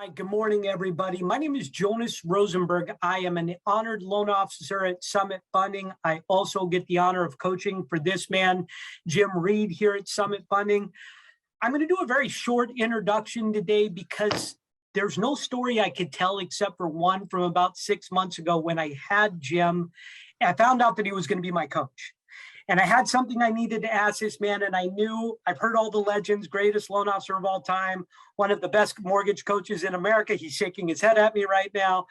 Right, good morning, everybody. My name is Jonas Rosenberg. I am an honored loan officer at Summit Funding. I also get the honor of coaching for this man, Jim Reed, here at Summit Funding. I'm going to do a very short introduction today because there's no story I could tell except for one from about 6 months ago when I had Jim. I found out that he was going to be my coach. And I had something I needed to ask this man, and I knew I've heard all the legends, greatest loan officer of all time, one of the best mortgage coaches in America. He's shaking his head at me right now.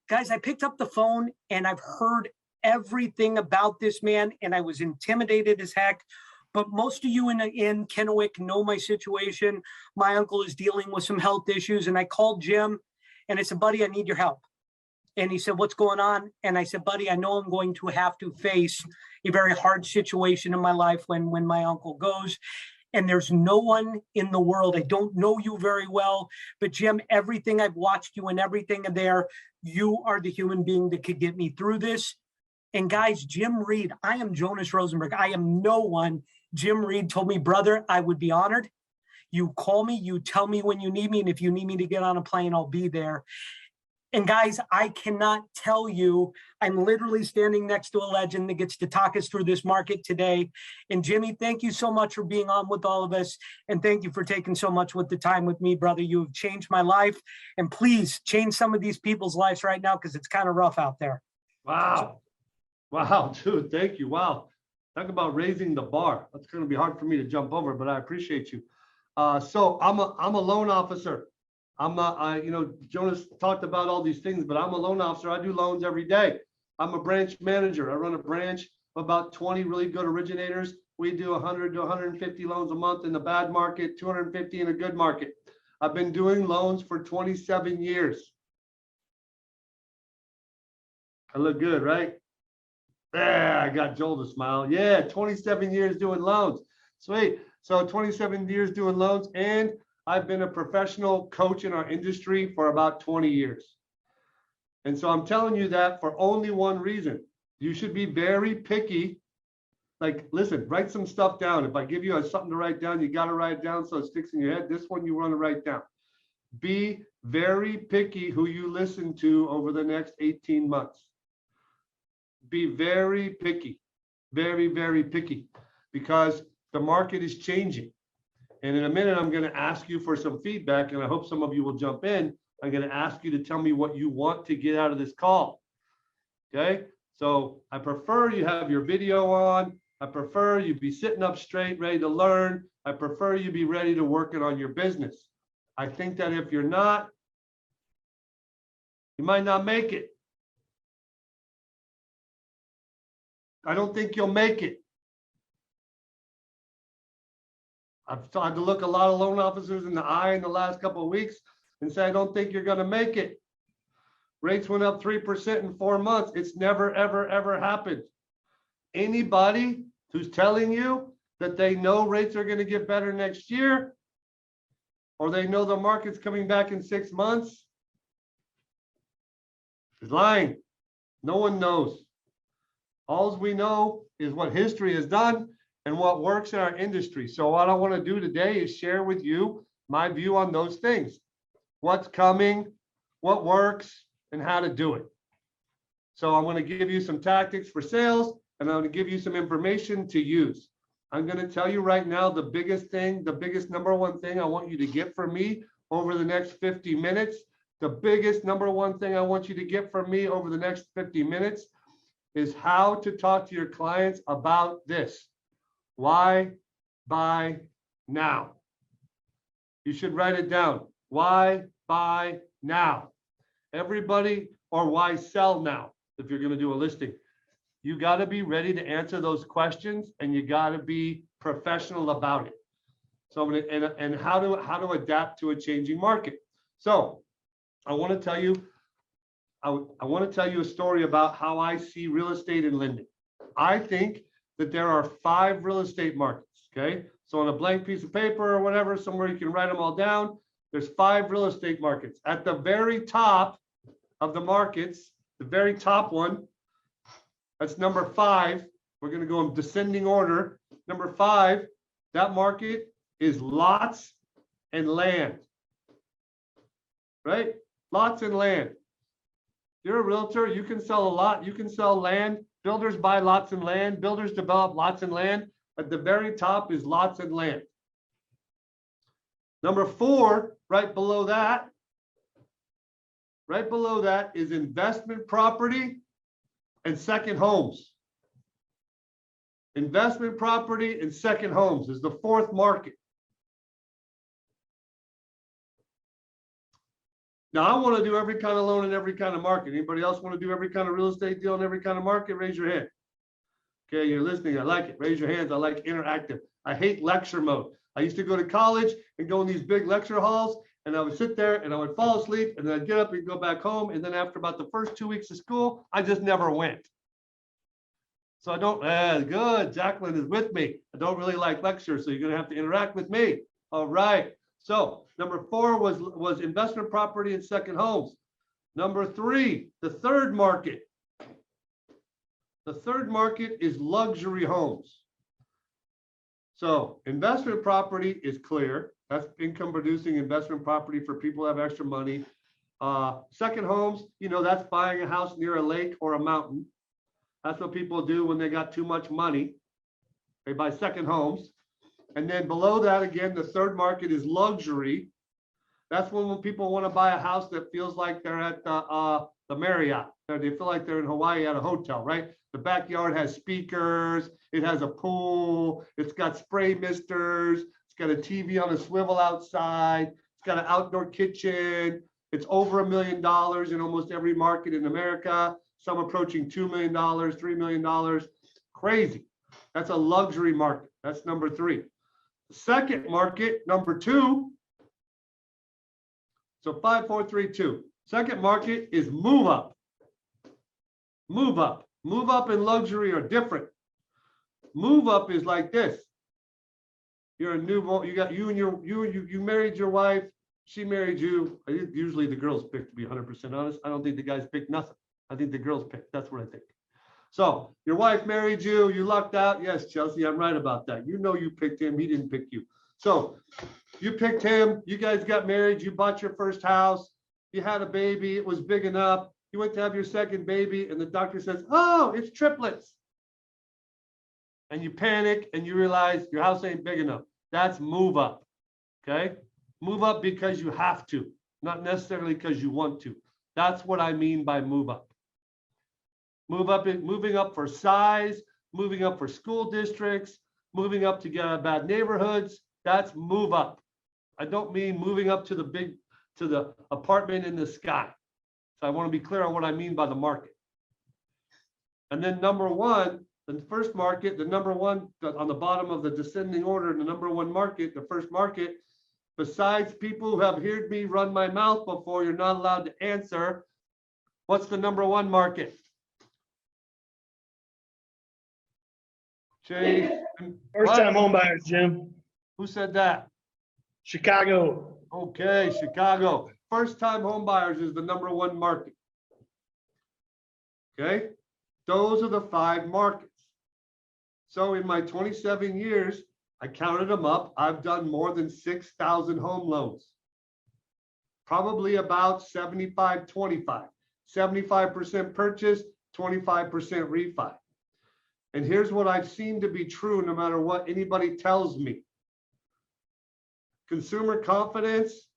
Guys, I picked up the phone and I've heard everything about this man, and I was intimidated as heck. But most of you in Kennewick know my situation. My uncle is dealing with some health issues, and I called Jim and I said, buddy, I need your help. And he said, what's going on? And I said, buddy, I know I'm going to have to face a very hard situation in my life when my uncle goes. And there's no one in the world, I don't know you very well, but Jim, everything I've watched you and everything there, you are the human being that could get me through this. And guys, Jim Reed, I am Jonas Rosenberg. I am no one. Jim Reed told me, brother, I would be honored. You call me, you tell me when you need me. And if you need me to get on a plane, I'll be there. And guys, I cannot tell you, I'm literally standing next to a legend that gets to talk us through this market today. And Jimmy, thank you so much for being on with all of us. And thank you for taking so much with the time with me, brother. You have changed my life. And please change some of these people's lives right now because it's kind of rough out there. Wow. Wow, dude, thank you. Wow. Talk about raising the bar. That's going to be hard for me to jump over, but I appreciate you. So I'm a loan officer. I'm not, Jonas talked about all these things, but I'm a loan officer. I do loans every day. I'm a branch manager. I run a branch of about 20 really good originators. We do 100 to 150 loans a month in the bad market, 250 in a good market. I've been doing loans for 27 years. I look good, right? Yeah, I got Joel to smile. Yeah, 27 years doing loans. Sweet. So 27 years doing loans, and I've been a professional coach in our industry for about 20 years. And so I'm telling you that for only one reason. You should be very picky. Like, listen, write some stuff down. If I give you something to write down, you got to write it down so it sticks in your head. This one you want to write down. Be very picky who you listen to over the next 18 months. Be very picky, very, very picky, because the market is changing. And in a minute, I'm going to ask you for some feedback, and I hope some of you will jump in. I'm going to ask you to tell me what you want to get out of this call. Okay? So I prefer you have your video on. I prefer you be sitting up straight, ready to learn. I prefer you be ready to work it on your business. I think that if you're not, you might not make it. I don't think you'll make it. I've tried to look a lot of loan officers in the eye in the last couple of weeks and say, I don't think you're going to make it. Rates went up 3% in 4 months. It's never, ever, ever happened. Anybody who's telling you that they know rates are going to get better next year, or they know the market's coming back in 6 months, is lying. No one knows. All we know is what history has done and what works in our industry. So what I want to do today is share with you my view on those things. What's coming, what works, and how to do it. So I'm going to give you some tactics for sales, and I'm going to give you some information to use. I'm going to tell you right now the biggest thing, the biggest number one thing I want you to get from me over the next 50 minutes. The biggest number one thing I want you to get from me over the next 50 minutes is how to talk to your clients about this. Why buy now? You should write it down. Why buy now? Everybody, or why sell now if you're going to do a listing? You got to be ready to answer those questions, and you got to be professional about it. So and how to adapt to a changing market. So I want to tell you a story about how I see real estate and lending. I think that there are 5 real estate markets, okay? So on a blank piece of paper or whatever, somewhere you can write them all down, there's 5 real estate markets. At the very top of the markets, the very top one, that's number 5. We're gonna go in descending order. Number 5, that market is lots and land. right? Lots and land. You're a realtor, you can sell a lot, you can sell land. Builders buy lots and land, builders develop lots and land. At the very top is lots and land. Number 4, right below that is investment property and second homes. Investment property and second homes is the 4th market. Now, I want to do every kind of loan in every kind of market. Anybody else want to do every kind of real estate deal in every kind of market? Raise your hand. Okay, you're listening. I like it. Raise your hands. I like interactive. I hate lecture mode. I used to go to college and go in these big lecture halls, and I would sit there and I would fall asleep, and then I'd get up and go back home. And then after about the first 2 weeks of school, I just never went. So I don't, good. Jacqueline is with me. I don't really like lectures, so you're going to have to interact with me. All right. So number 4 was investment property and second homes. Number 3, the 3rd market. The 3rd market is luxury homes. So investment property is clear. That's income producing investment property for people who have extra money. Second homes, you know, that's buying a house near a lake or a mountain. That's what people do when they got too much money. They buy second homes. And then below that, again, the 3rd market is luxury. That's when people want to buy a house that feels like they're at the Marriott. They feel like they're in Hawaii at a hotel, right? The backyard has speakers. It has a pool. It's got spray misters. It's got a TV on a swivel outside. It's got an outdoor kitchen. It's over $1 million in almost every market in America. Some approaching $2 million, $3 million. Crazy. That's a luxury market. That's number 3. The second market, number 2. So 5, 4, 3, 2. Second market is move up. Move up. Move up and luxury are different. Move up is like this. You're a newborn. You married your wife. She married you. Usually the girls pick, to be 100% honest. I don't think the guys pick nothing. I think the girls pick. That's what I think. So your wife married you. You lucked out. Yes, Chelsea, I'm right about that. You know you picked him. He didn't pick you. So you picked him. You guys got married. You bought your first house. You had a baby. It was big enough. You went to have your second baby, and the doctor says, "Oh, it's triplets." And you panic and you realize your house ain't big enough. That's move up. Okay? Move up because you have to, not necessarily because you want to. That's what I mean by move up. Move up, moving up for size, moving up for school districts, moving up to get out of bad neighborhoods. That's move up. I don't mean moving up to the apartment in the sky. So I want to be clear on what I mean by the market. And then number 1, the first market, the number 1 on the bottom of the descending order, the number 1 market, the first market, besides people who have heard me run my mouth before, you're not allowed to answer. What's the number 1 market? Chase. First-time home buyers, Jim. Who said that? Chicago. Okay, Chicago. First-time home buyers is the number 1 market. Okay, those are the 5 markets. So in my 27 years, I counted them up. I've done more than 6,000 home loans. Probably about 75-25. 75% purchase, 25% refi. And here's what I've seen to be true no matter what anybody tells me. Consumer confidence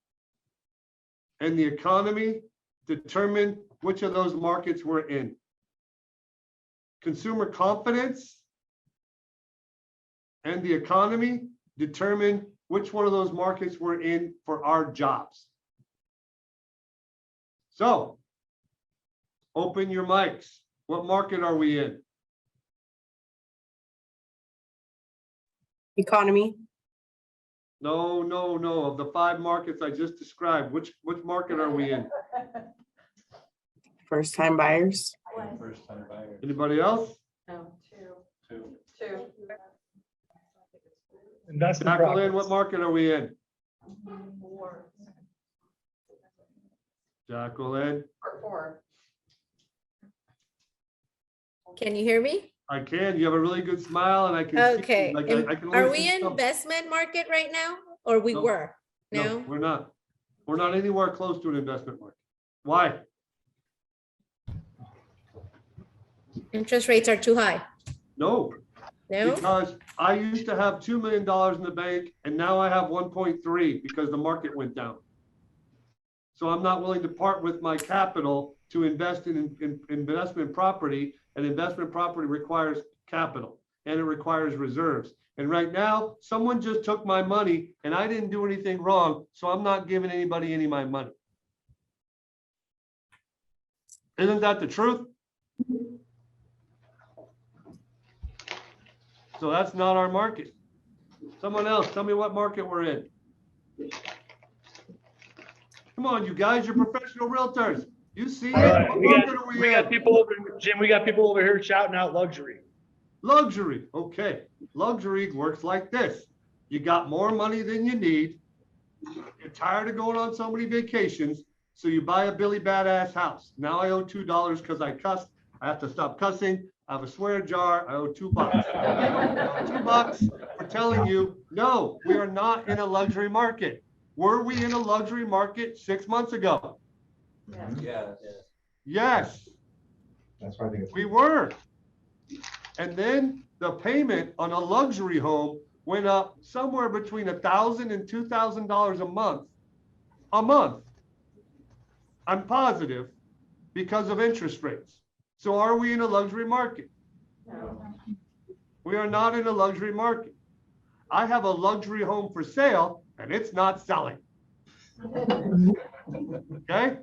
and the economy determine which of those markets we're in. Consumer confidence and the economy determine which one of those markets we're in for our jobs. So, open your mics. What market are we in? Economy. No. Of the 5 markets I just described, which market are we in? First time buyers. First time buyer. Anybody else? No, Two. two. Investment Jacqueline, what properties. market are we in? Four. Jacqueline, Four. Can you hear me? I can. You have a really good smile, and I can see. Okay. Like, I can Are only we see in some- investment market right now? Or we No. were? No, No? we're not. We're not anywhere close to an investment market. Why? Interest rates are too high. No, No? because I used to have $2 million in the bank and now I have 1.3 because the market went down. So I'm not willing to part with my capital to invest in investment property, and investment property requires capital and it requires reserves. And right now, someone just took my money and I didn't do anything wrong, so I'm not giving anybody any of my money. Isn't that the truth? So that's not our market. Someone else, tell me what market we're in. Come on, you guys, you're professional realtors. You see it? All right, What we market got, are we we got in? people over, Jim, we got people over here shouting out luxury. Luxury, okay. Luxury works like this. You got more money than you need. You're tired of going on so many vacations, so you buy a Billy Badass house. Now I owe $2 because I cussed. I have to stop cussing. I have a swear jar. I owe $2. $2 for telling you, no, we are not in a luxury market. Were we in a luxury market 6 months ago? Yeah. Yes, That's why I think it's. we were. And then the payment on a luxury home went up somewhere between $1,000 and $2,000 a month. A month. I'm positive, because of interest rates. So are we in a luxury market? No. We are not in a luxury market. I have a luxury home for sale and it's not selling. Okay?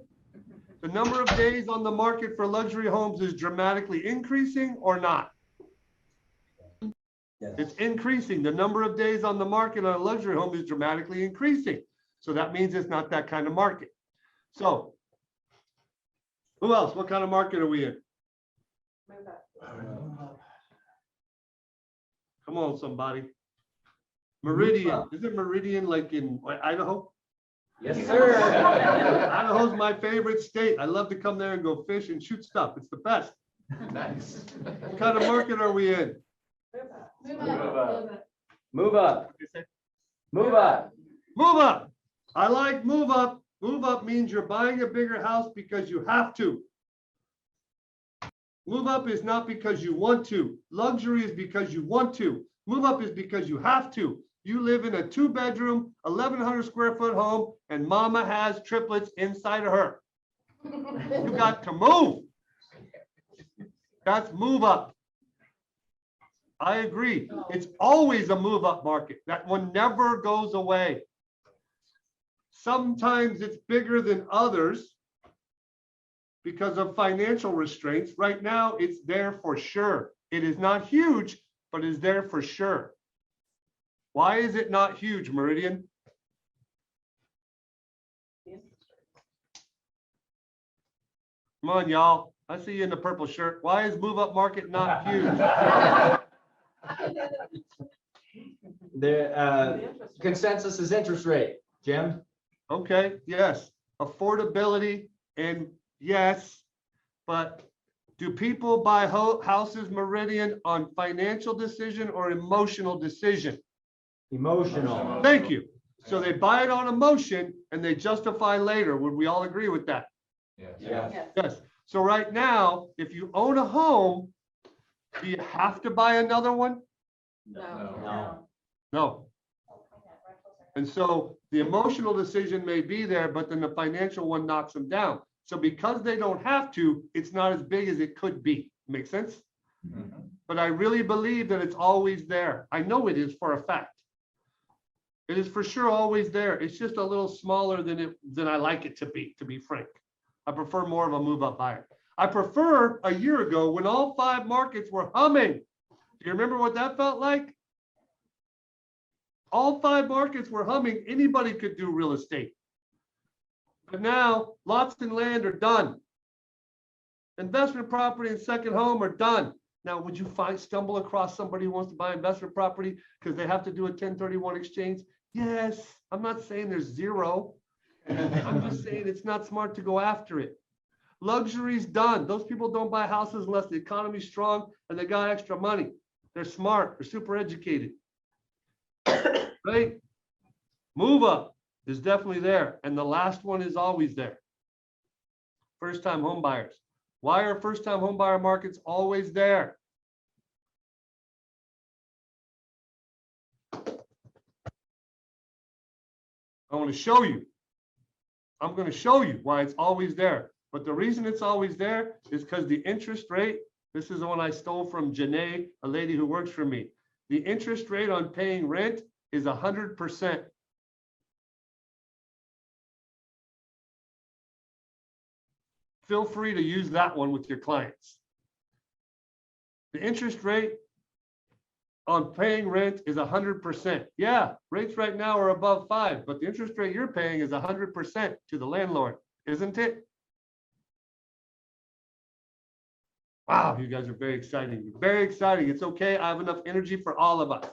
The number of days on the market for luxury homes is dramatically increasing or not? It's increasing. The number of days on the market on a luxury home is dramatically increasing. So that means it's not that kind of market. So who else? What kind of market are we in? Move up. Come on, somebody. Meridian. Isn't Meridian like in Idaho? Yes, sir. Idaho's my favorite state. I love to come there and go fish and shoot stuff. It's the best. Nice. What kind of market are we in? Move Move up. up. Move up. Move up. Move up. I like move up. Move up means you're buying a bigger house because you have to. Move up is not because you want to. Luxury is because you want to. Move up is because you have to. You live in a 2-bedroom, 1,100 square foot home, and mama has triplets inside of her. You got to move. That's move up. I agree. It's always a move up market. That one never goes away. Sometimes it's bigger than others because of financial restraints. Right now, it's there for sure. It is not huge, but is there for sure. Why is it not huge, Meridian? Come on, y'all. I see you in the purple shirt. Why is move up market not huge? The consensus is interest rate, Jim. Okay, yes, affordability and yes, but do people buy houses, Meridian, on financial decision or emotional decision? Emotional. Thank you. So they buy it on emotion and they justify later. Would we all agree with that? Yes. Yes. Yes. So right now, if you own a home, do you have to buy another one? No. No. And so the emotional decision may be there, but then the financial one knocks them down. So because they don't have to, it's not as big as it could be. Make sense? But I really believe that it's always there. I know it is for a fact. It is for sure always there. It's just a little smaller than I like it to be frank. I prefer more of a move-up buyer. I prefer a year ago when all 5 markets were humming. Do you remember what that felt like? All 5 markets were humming. Anybody could do real estate. But now lots and land are done. Investment property and second home are done. Now, would you stumble across somebody who wants to buy investment property because they have to do a 1031 exchange? Yes. I'm not saying there's zero. I'm just saying it's not smart to go after it. Luxury's done. Those people don't buy houses unless the economy's strong and they got extra money. They're smart. They're super educated. Right? Move up. is definitely there. And the last one is always there. First-time home buyers. Why are first-time home buyer markets always there? I want to show you. I'm going to show you why it's always there. But the reason it's always there is because the interest rate, this is the one I stole from Janae, a lady who works for me. The interest rate on paying rent is 100%. Feel free to use that one with your clients. The interest rate on paying rent is 100%. Yeah, rates right now are above 5, but the interest rate you're paying is 100% to the landlord, isn't it? Wow, you guys are very exciting. Very exciting. It's okay. I have enough energy for all of us.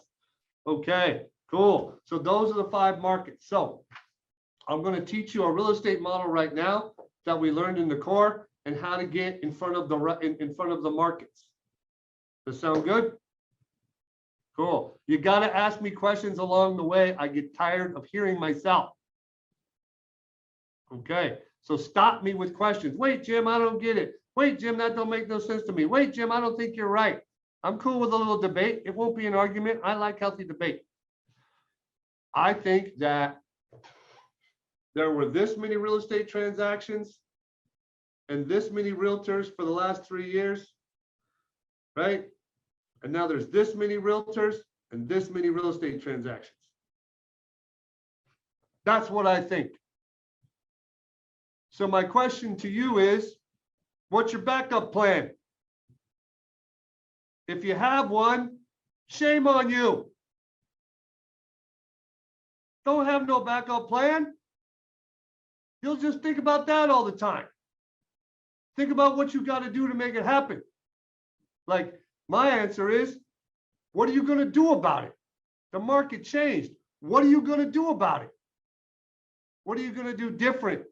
Okay, cool. So those are the 5 markets. So I'm going to teach you a real estate model right now that we learned in the core and how to get in front of the markets. Does that sound good? Cool. You got to ask me questions along the way. I get tired of hearing myself. Okay, so stop me with questions. Wait, Jim, I don't get it. Wait, Jim, that don't make no sense to me. Wait, Jim, I don't think you're right. I'm cool with a little debate. It won't be an argument. I like healthy debate. I think that there were this many real estate transactions and this many realtors for the last 3 years, right? And now there's this many realtors and this many real estate transactions. That's what I think. So my question to you is, what's your backup plan? If you have one, shame on you. Don't have no backup plan. You'll just think about that all the time. Think about what you got to do to make it happen. Like, my answer is, what are you going to do about it? The market changed. What are you going to do about it? What are you going to do different?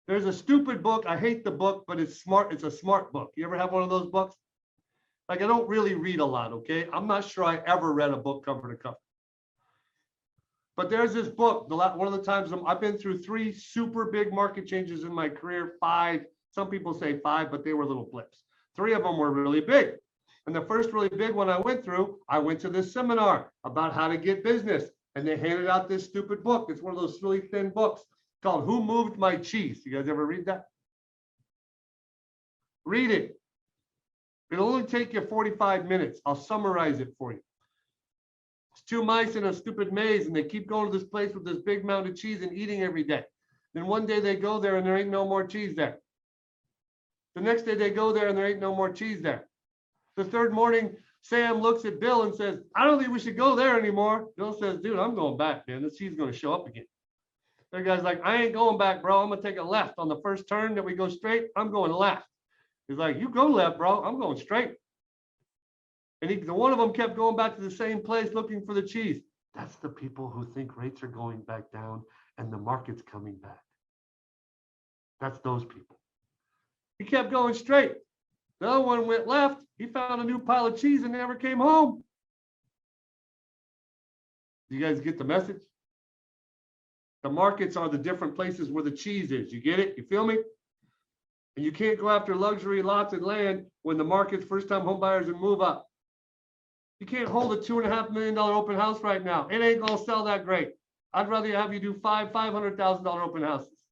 There's a stupid book. I hate the book, but it's smart. It's a smart book. You ever have one of those books? Like, I don't really read a lot, okay? I'm not sure I ever read a book cover to cover. But there's this book. One of the times I've been through 3 super big market changes in my career, 5. Some people say 5, but they were little blips. 3 of them were really big. And the first really big one I went to this seminar about how to get business. And they handed out this stupid book. It's one of those really thin books called Who Moved My Cheese? You guys ever read that? Read it. It'll only take you 45 minutes. I'll summarize it for you. It's 2 mice in a stupid maze, and they keep going to this place with this big mound of cheese and eating every day. Then one day they go there and there ain't no more cheese there. The next day they go there and there ain't no more cheese there. The third morning, Sam looks at Bill and says, I don't think we should go there anymore. Bill says, dude, I'm going back, man. This cheese is going to show up again. The guy's like, I ain't going back, bro. I'm going to take a left on the first turn that we go straight. I'm going left. He's like, you go left, bro. I'm going straight. And the one of them kept going back to the same place looking for the cheese. That's the people who think rates are going back down and the market's coming back. That's those people. He kept going straight. The other one went left. He found a new pile of cheese and never came home. Do you guys get the message? The markets are the different places where the cheese is. You get it? You feel me? And you can't go after luxury lots and land when the market's first-time home buyers and move up. You can't hold a $2.5 million open house right now. It ain't gonna sell that great. I'd rather have you do $500,000 open houses.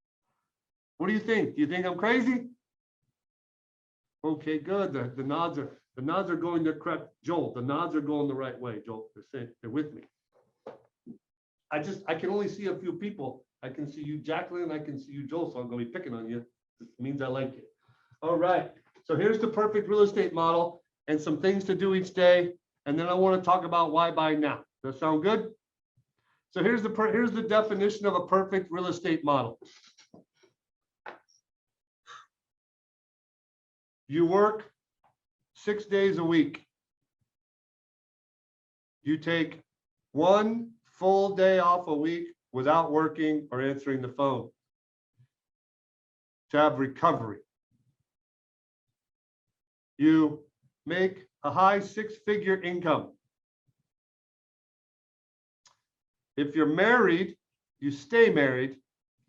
What do you think? Do you think I'm crazy? Okay, good. The nods are going the correct. Joel, the nods are going the right way. Joel, they're with me. I can only see a few people. I can see you, Jacqueline. I can see you, Joel. So I'm gonna be picking on you. This means I like you. All right. So here's the perfect real estate model and some things to do each day. And then I want to talk about why buy now. Does that sound good? So here's the definition of a perfect real estate model. You work 6 days a week. You take 1 full day off a week without working or answering the phone to have recovery. You make a high 6-figure income. If you're married, you stay married.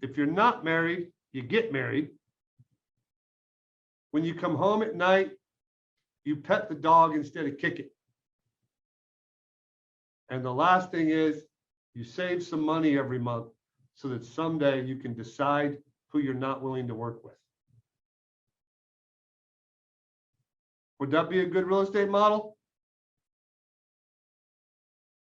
If you're not married, you get married. When you come home at night, you pet the dog instead of kick it. And the last thing is you save some money every month so that someday you can decide who you're not willing to work with. Would that be a good real estate model?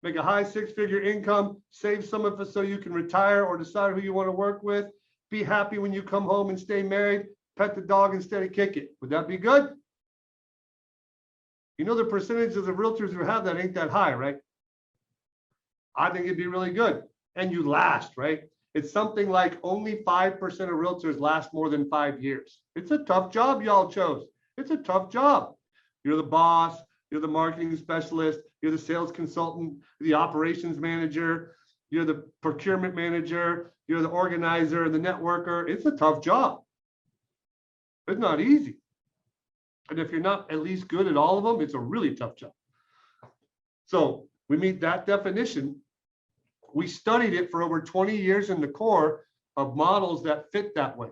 Make a high six-figure income, save some of it so you can retire or decide who you want to work with. Be happy when you come home and stay married. Pet the dog instead of kick it. Would that be good? You know the percentages of realtors who have that ain't that high, right? I think it'd be really good. And you last, right? It's something like only 5% of realtors last more than 5 years. It's a tough job y'all chose. It's a tough job. You're the boss, you're the marketing specialist, you're the sales consultant, the operations manager, you're the procurement manager, you're the organizer, the networker. It's a tough job. It's not easy. And if you're not at least good at all of them, it's a really tough job. So we meet that definition. We studied it for over 20 years in the core of models that fit that way.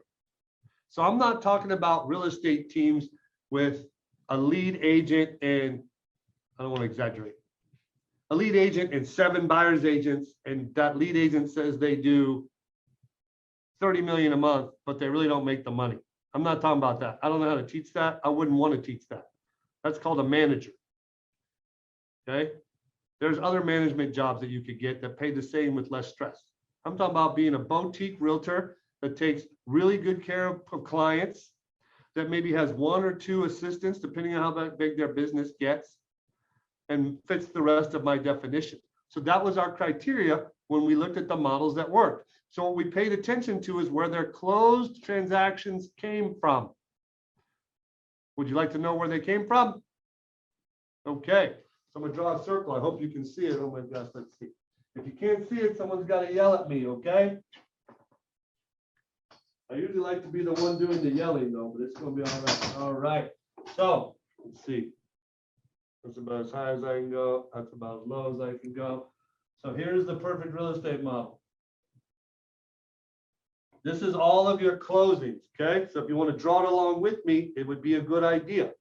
So I'm not talking about real estate teams with a lead agent and, I don't want to exaggerate, a lead agent and 7 buyer's agents, and that lead agent says they do 30 million a month, but they really don't make the money. I'm not talking about that. I don't know how to teach that. I wouldn't want to teach that. That's called a manager. Okay. There's other management jobs that you could get that pay the same with less stress. I'm talking about being a boutique realtor that takes really good care of clients, that maybe has 1 or 2 assistants, depending on how big their business gets, and fits the rest of my definition. So that was our criteria when we looked at the models that worked. So what we paid attention to is where their closed transactions came from. Would you like to know where they came from? Okay, so I'm gonna draw a circle. I hope you can see it. Oh my gosh, let's see. If you can't see it, someone's got to yell at me, okay? I usually like to be the one doing the yelling though, but it's gonna be all right. All right, so let's see. That's about as high as I can go. That's about as low as I can go. So here's the perfect real estate model. This is all of your closings, okay? So if you want to draw it along with me, it would be a good idea.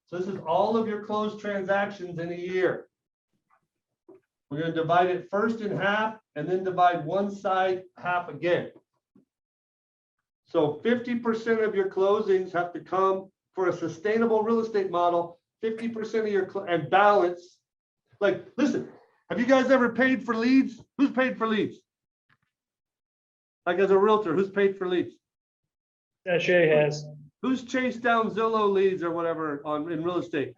So this is all of your closed transactions in a year. We're going to divide it first in half and then divide one side half again. So 50% of your closings have to come for a sustainable real estate model. 50% of your and balance. Like, listen, have you guys ever paid for leads? Who's paid for leads? Like as a realtor, who's paid for leads? Shay has. Who's chased down Zillow leads or whatever in real estate?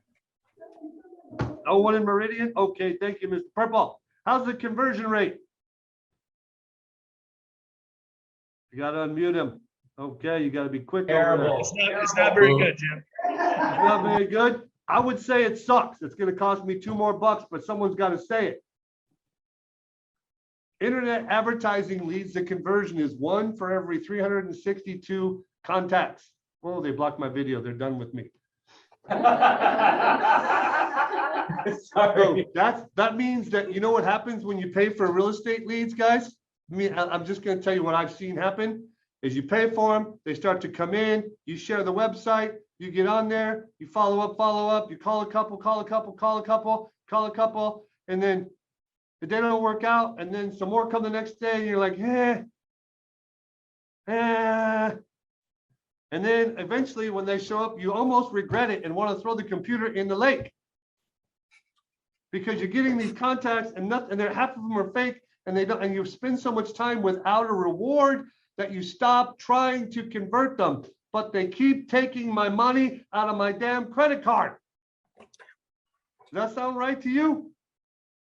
No one in Meridian? Okay, thank you, Mr. Purple. How's the conversion rate? You got to unmute him. Okay, you got to be quick. Terrible. It's not very good, Jim. It's not very good. I would say it sucks. It's going to cost me $2 more, but someone's got to say it. Internet advertising leads the conversion is 1 for every 362 contacts. Oh, they blocked my video. They're done with me. Sorry. So that means that, you know what happens when you pay for real estate leads, guys? I'm just going to tell you what I've seen happen is you pay for them, they start to come in, you share the website, you get on there, you follow up, you call a couple, and then if they don't work out, and then some more come the next day, and you're like, and then eventually when they show up, you almost regret it and want to throw the computer in the lake. Because you're getting these contacts and half of them are fake, and they don't, and you spend so much time without a reward that you stop trying to convert them. But they keep taking my money out of my damn credit card. Does that sound right to you?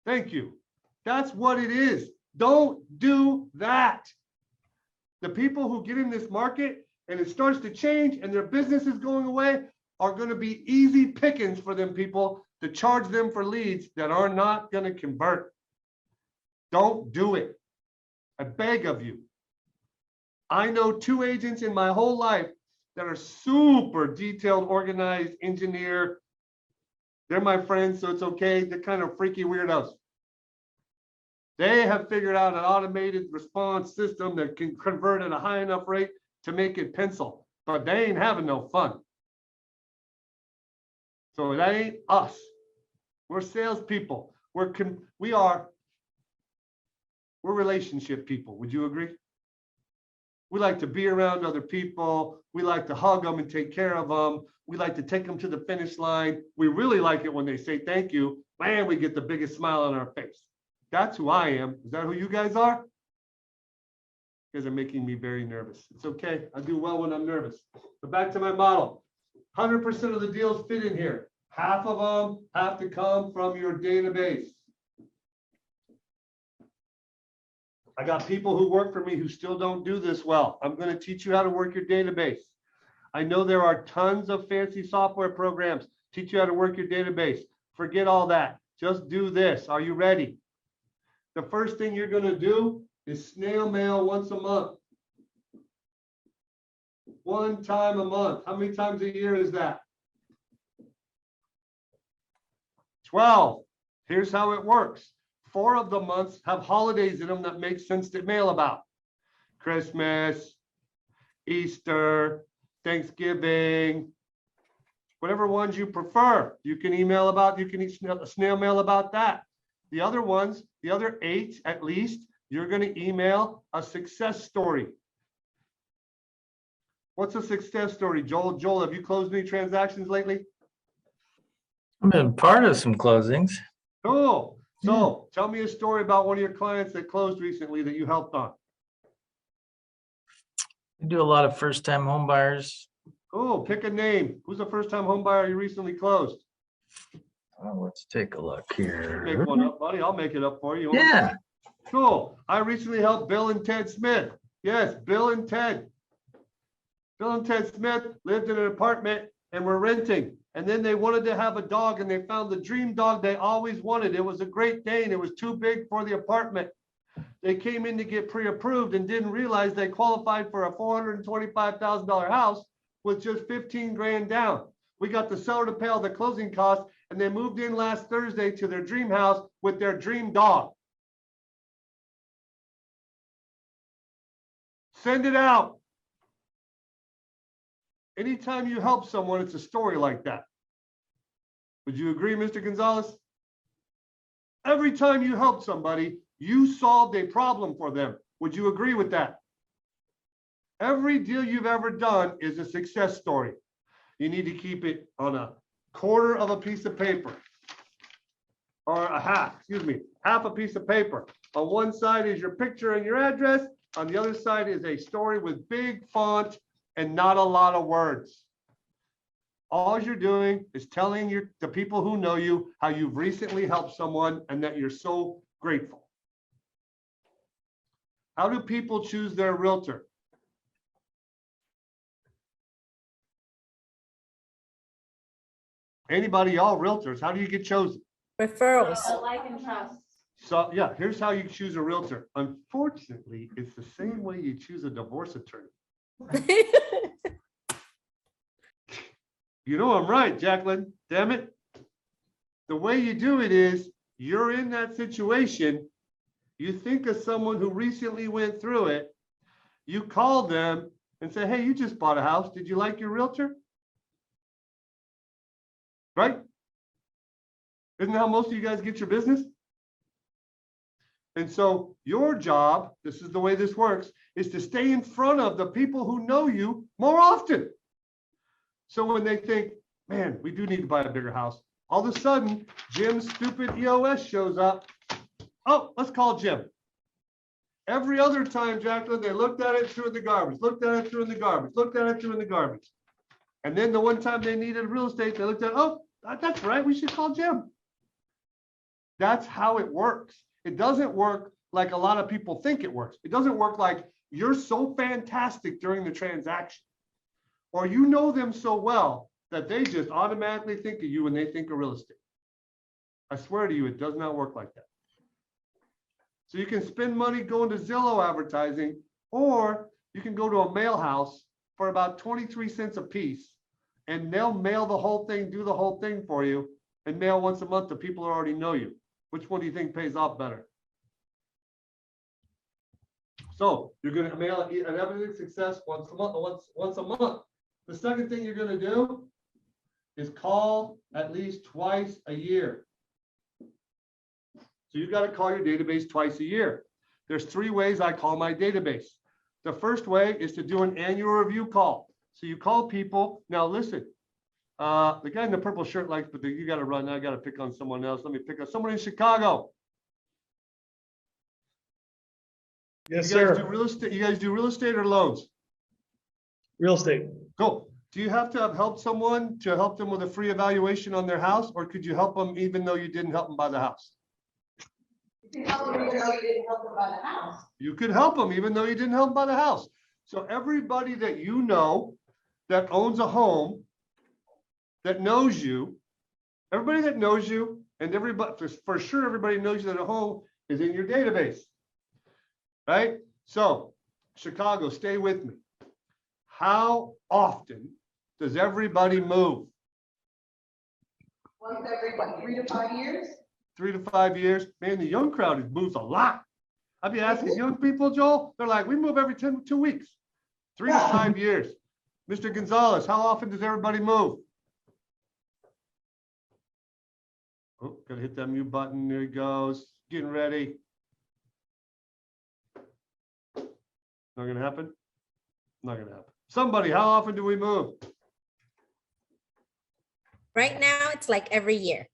Thank you. That's what it is. Don't do that. The people who get in this market and it starts to change and their business is going away are going to be easy pickings for them people to charge them for leads that are not going to convert. Don't do it. I beg of you. I know 2 agents in my whole life that are super detailed, organized, engineer. They're my friends, so it's okay. They're kind of freaky weirdos. They have figured out an automated response system that can convert at a high enough rate to make it pencil, but they ain't having no fun. So that ain't us. We're salespeople. We're relationship people. Would you agree? We like to be around other people. We like to hug them and take care of them. We like to take them to the finish line. We really like it when they say thank you. Man, we get the biggest smile on our face. That's who I am. Is that who you guys are? You guys are making me very nervous. It's okay. I do well when I'm nervous. But back to my model. 100% of the deals fit in here. Half of them have to come from your database. I got people who work for me who still don't do this well. I'm going to teach you how to work your database. I know there are tons of fancy software programs teach you how to work your database. Forget all that. Just do this. Are you ready? The first thing you're going to do is snail mail once a month. One time a month. How many times a year is that? 12. Here's how it works. 4 of the months have holidays in them that make sense to mail about. Christmas, Easter, Thanksgiving, whatever ones you prefer. You can email about, you can snail mail about that. The other ones, the other 8 at least, you're going to email a success story. What's a success story, Joel? Joel, have you closed any transactions lately? I've been part of some closings. Cool. So tell me a story about one of your clients that closed recently that you helped on. We do a lot of first-time home buyers. Cool. Pick a name. Who's the first-time home buyer you recently closed? Let's take a look here. Make one up, buddy. I'll make it up for you. Yeah. Cool. I recently helped Bill and Ted Smith. Yes, Bill and Ted. Bill and Ted Smith lived in an apartment and were renting. And then they wanted to have a dog and they found the dream dog they always wanted. It was a Great Dane. It was too big for the apartment. They came in to get pre-approved and didn't realize they qualified for a $425,000 house with just 15 grand down. We got the seller to pay all the closing costs and they moved in last Thursday to their dream house with their dream dog. Send it out. Anytime you help someone, it's a story like that. Would you agree, Mr. Gonzalez? Every time you help somebody, you solved a problem for them. Would you agree with that? Every deal you've ever done is a success story. You need to keep it on a quarter of a piece of paper. Or a half, half a piece of paper. On one side is your picture and your address. On the other side is a story with big font and not a lot of words. All you're doing is telling the people who know you how you've recently helped someone and that you're so grateful. How do people choose their realtor? Anybody, y'all realtors, how do you get chosen? Referrals. Like and trust. So yeah, here's how you choose a realtor. Unfortunately, it's the same way you choose a divorce attorney. You know I'm right, Jacqueline. Damn it. The way you do it is you're in that situation. You think of someone who recently went through it. You call them and say, hey, you just bought a house. Did you like your realtor? Right? Isn't that how most of you guys get your business? And so your job, this is the way this works, is to stay in front of the people who know you more often. So when they think, man, we do need to buy a bigger house, all of a sudden, Jim's stupid EOS shows up. Oh, let's call Jim. Every other time, Jacqueline, they looked at it, threw it in the garbage, looked at it, threw it in the garbage, looked at it, threw it in the garbage. And then the one time they needed real estate, they looked at, oh, that's right, we should call Jim. That's how it works. It doesn't work like a lot of people think it works. It doesn't work like you're so fantastic during the transaction, or you know them so well that they just automatically think of you when they think of real estate. I swear to you, it does not work like that. So you can spend money going to Zillow advertising, or you can go to a mail house for about 23 cents a piece, and they'll mail the whole thing, do the whole thing for you, and mail once a month to people who already know you. Which one do you think pays off better? So you're gonna mail an evidence of success once a month, once a month. The second thing you're gonna do is call at least twice a year. So you got to call your database twice a year. There's 3 ways I call my database. The first way is to do an annual review call. So you call people. Now listen, the guy in the purple shirt likes, but you got to run. I got to pick on someone else. Let me pick on someone in Chicago. Yes, You guys do sir. real estate. You guys do real estate or loans? Real estate. Cool. Do you have to have helped someone to help them with a free evaluation on their house, or could you help them even though you didn't help them buy the house? You can help them even though you didn't help them buy the house. You could help them even though you didn't help them buy the house. So everybody that you know that owns a home, that knows you, everybody that knows you, and everybody, for sure, everybody knows you that a home is in your database, right? So Chicago, stay with me. How often does everybody move? Once every, what, 3 to 5 years? 3 to 5 years. Man, the young crowd moves a lot. I've been asking young people, Joel, they're like, we move every 2 weeks, 3 to 5 years. Mr. Gonzalez, how often does everybody move? Oh, gotta hit that mute button. There he goes. Getting ready. Not gonna happen? Not gonna happen. Somebody, how often do we move? Right now, it's like every year.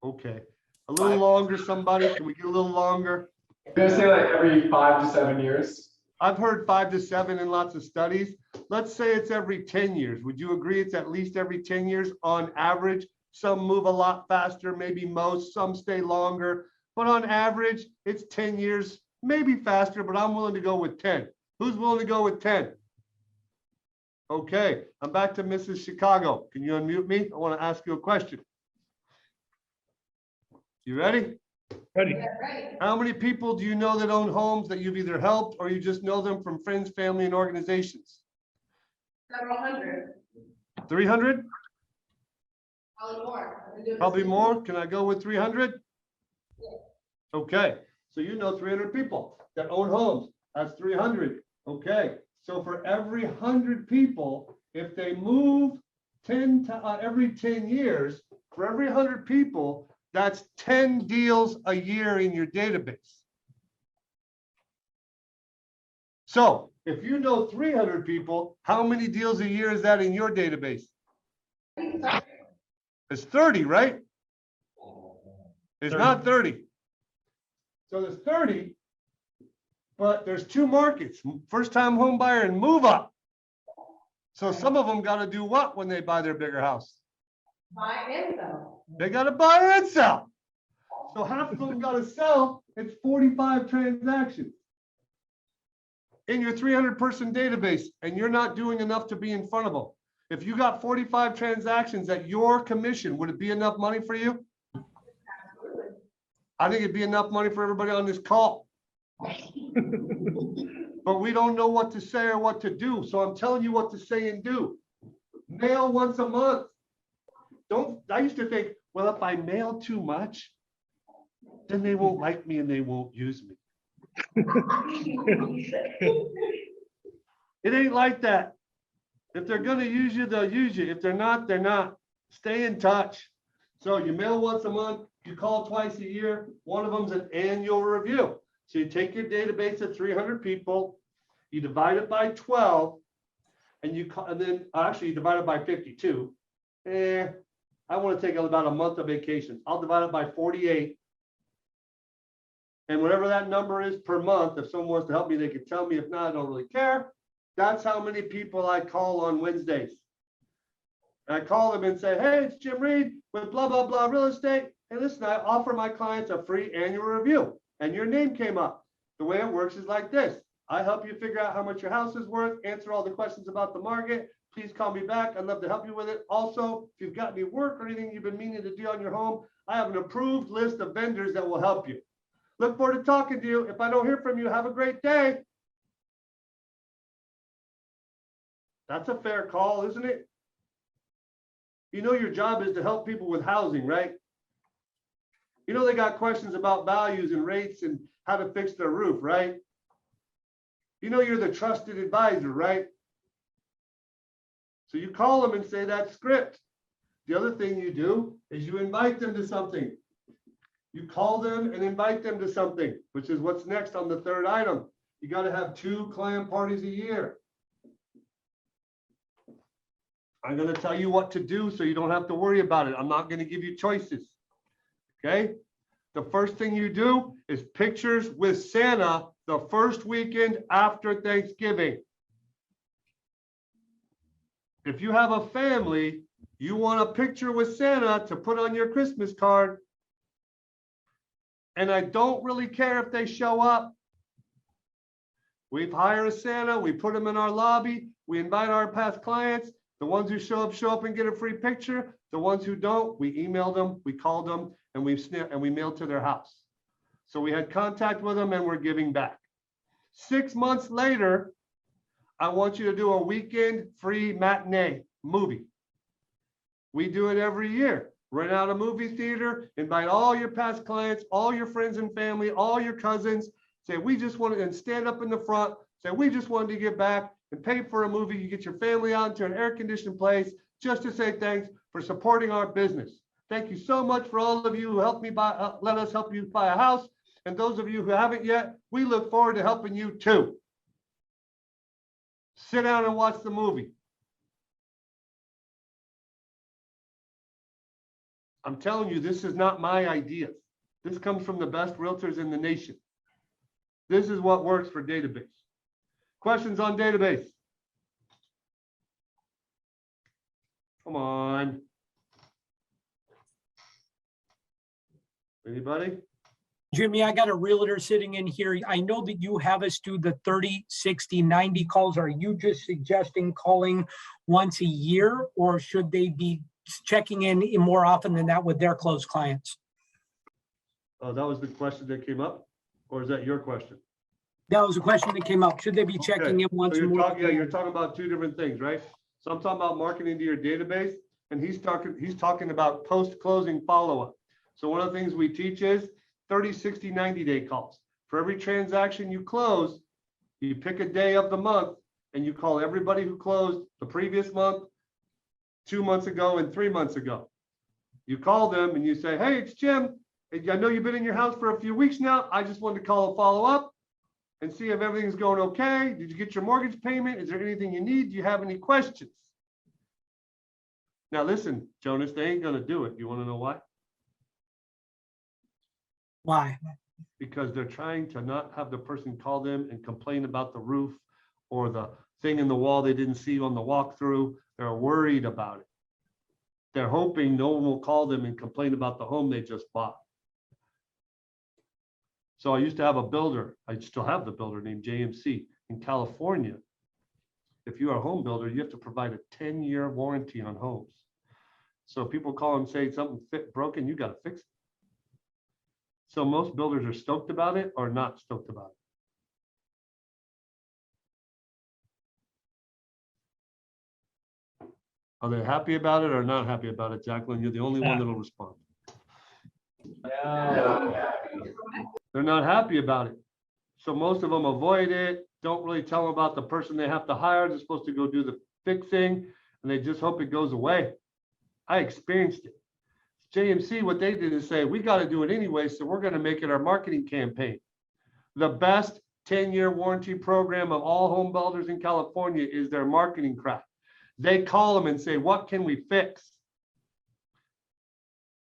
Okay. A little longer, somebody. Can we get a little longer? I'm gonna say like every 5 to 7 years. I've heard 5 to 7 in lots of studies. Let's say it's every 10 years. Would you agree it's at least every 10 years on average? Some move a lot faster, maybe most, some stay longer. But on average, it's 10 years, maybe faster, but I'm willing to go with 10. Who's willing to go with 10? Okay, I'm back to Mrs. Chicago. Can you unmute me? I want to ask you a question. You ready? Ready. Yeah, right. How many people do you know that own homes that you've either helped or you just know them from friends, family, and organizations? Several hundred, 300? probably more. I've been doing this Probably since- more. Can I go with 300? Okay, so you know 300 people that own homes. That's 300. Okay, so for every 100 people, if they move 10 to every 10 years, for every 100 people, that's 10 deals a year in your database. So if you know 300 people, how many deals a year is that in your database? It's 30, right? It's not 30. So there's 30, but there's 2 markets, first-time home buyer and move up. So some of them got to do what when they buy their bigger house? Buy and sell. They got to buy and sell. So half of them got to sell. It's 45 transactions in your 300-person database, and you're not doing enough to be in front of them. If you got 45 transactions at your commission, would it be enough money for you? Absolutely. I think it'd be enough money for everybody on this call. But we don't know what to say or what to do. So I'm telling you what to say and do. Mail once a month. I used to think, well, if I mail too much, then they won't like me and they won't use me. It ain't like that. If they're gonna use you, they'll use you. If they're not, they're not. Stay in touch. So you mail once a month, you call twice a year. One of them's an annual review. So you take your database of 300 people, you divide it by 12, and you call, and then actually you divide it by 52. I want to take about a month of vacation. I'll divide it by 48. And whatever that number is per month, if someone wants to help me, they can tell me. If not, I don't really care. That's how many people I call on Wednesdays. And I call them and say, hey, it's Jim Reed with blah, blah, blah real estate. Hey, listen, I offer my clients a free annual review. And your name came up. The way it works is like this. I help you figure out how much your house is worth, answer all the questions about the market. Please call me back. I'd love to help you with it. Also, if you've got any work or anything you've been meaning to do on your home, I have an approved list of vendors that will help you. Look forward to talking to you. If I don't hear from you, have a great day. That's a fair call, isn't it? You know your job is to help people with housing, right? You know they got questions about values and rates and how to fix their roof, right? You know you're the trusted advisor, right? So you call them and say that script. The other thing you do is you invite them to something. You call them and invite them to something, which is what's next on the third item. You got to have 2 client parties a year. I'm going to tell you what to do so you don't have to worry about it. I'm not going to give you choices. Okay? The first thing you do is pictures with Santa the first weekend after Thanksgiving. If you have a family, you want a picture with Santa to put on your Christmas card. And I don't really care if they show up. We've hired a Santa, we put them in our lobby, we invite our past clients. The ones who show up and get a free picture. The ones who don't, we email them, we call them, and we mail to their house. So we had contact with them and we're giving back. 6 months later, I want you to do a weekend free matinee movie. We do it every year. Rent out a movie theater, invite all your past clients, all your friends and family, all your cousins. Say, we just wanted, and stand up in the front. Say, we just wanted to get back and pay for a movie. You get your family out into an air-conditioned place just to say thanks for supporting our business. Thank you so much for all of you who helped me buy, let us help you buy a house. And those of you who haven't yet, we look forward to helping you too. Sit down and watch the movie. I'm telling you, this is not my idea. This comes from the best realtors in the nation. This is what works for database. Questions on database? Come on. Anybody? Jimmy, I got a realtor sitting in here. I know that you have us do the 30, 60, 90 calls. Are you just suggesting calling once a year, or should they be checking in more often than that with their closed clients? Oh, that was the question that came up? Or is that your question? That was a question that came up. Should they be checking in once So you're more? talking, yeah, you're talking about 2 different things, right? So I'm talking about marketing to your database, and he's talking about post-closing follow-up. So one of the things we teach is 30, 60, 90-day calls. For every transaction you close, you pick a day of the month and you call everybody who closed the previous month, 2 months ago, and 3 months ago. You call them and you say, hey, it's Jim. I know you've been in your house for a few weeks now. I just wanted to call a follow-up and see if everything's going okay. Did you get your mortgage payment? Is there anything you need? Do you have any questions? Now listen, Jonas, they ain't gonna do it. You wanna know why? Why? Because they're trying to not have the person call them and complain about the roof or the thing in the wall they didn't see on the walkthrough. They're worried about it. They're hoping no one will call them and complain about the home they just bought. So I used to have a builder, I still have the builder named JMC in California. If you are a home builder, you have to provide a 10-year warranty on homes. So people call and say something broken, you got to fix it. So most builders are stoked about it or not stoked about it. Are they happy about it or not happy about it, Jacqueline? You're the only one that'll respond. They're not happy about it. So most of them avoid it, don't really tell them about the person they have to hire. They're supposed to go do the fixing and they just hope it goes away. I experienced it. JMC, what they did is say, we got to do it anyway, so we're going to make it our marketing campaign. The best 10-year warranty program of all home builders in California is their marketing crap. They call them and say, what can we fix?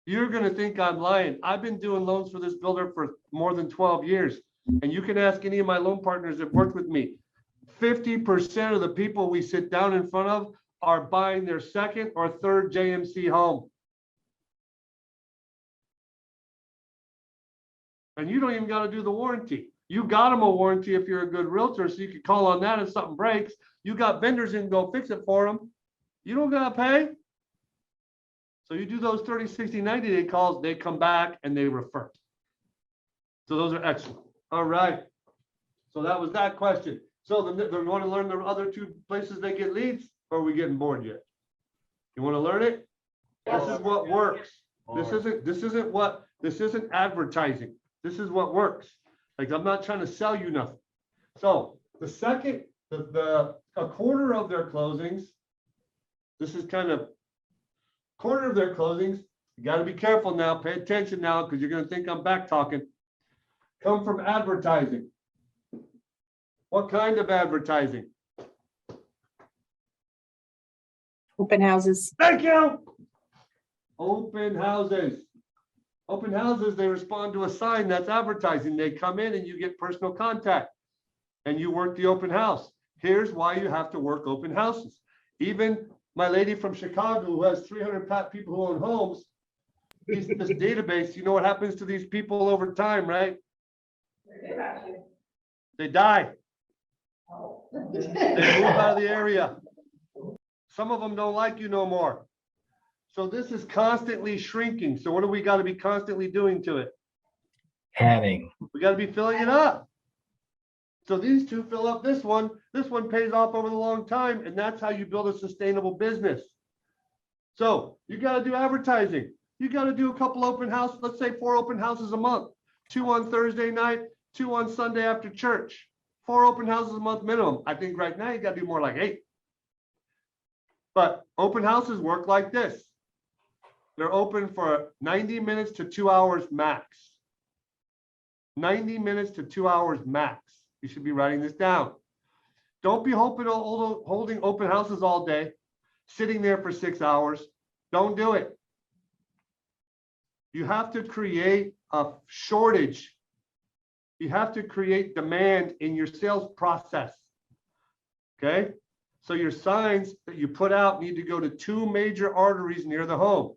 You're going to think I'm lying. I've been doing loans for this builder for more than 12 years. And you can ask any of my loan partners that worked with me. 50% of the people we sit down in front of are buying their second or third JMC home. And you don't even got to do the warranty. You got them a warranty if you're a good realtor, so you can call on that if something breaks. You got vendors in, go fix it for them. You don't got to pay. So you do those 30, 60, 90-day calls, they come back and they refer. So those are excellent. All right. So that was that question. So they want to learn the other 2 places they get leads, or are we getting bored yet? You want to learn it? This is what works. This isn't advertising. This is what works. Like, I'm not trying to sell you nothing. So The second, a quarter of their closings, this is kind of quarter of their closings, you got to be careful now, pay attention now, because you're going to think I'm back talking, come from advertising. What kind of advertising? Open houses. Thank you. Open houses. Open houses, they respond to a sign that's advertising. They come in and you get personal contact and you work the open house. Here's why you have to work open houses. Even my lady from Chicago who has 300 people who own homes, this database, you know what happens to these people over time, right? They die. They move out of the area. Some of them don't like you no more. So this is constantly shrinking. So what do we got to be constantly doing to it? Adding. We got to be filling it up. So these two fill up this one. This one pays off over the long time. And that's how you build a sustainable business. So you got to do advertising. You got to do a couple open houses. Let's say 4 open houses a month. 2 on Thursday night, 2 on Sunday after church. 4 open houses a month minimum. I think right now you got to do more like 8. But open houses work like this. They're open for 90 minutes to 2 hours max. 90 minutes to 2 hours max. You should be writing this down. Don't be holding open houses all day, sitting there for 6 hours. Don't do it. You have to create a shortage. You have to create demand in your sales process. Okay? So your signs that you put out need to go to 2 major arteries near the home.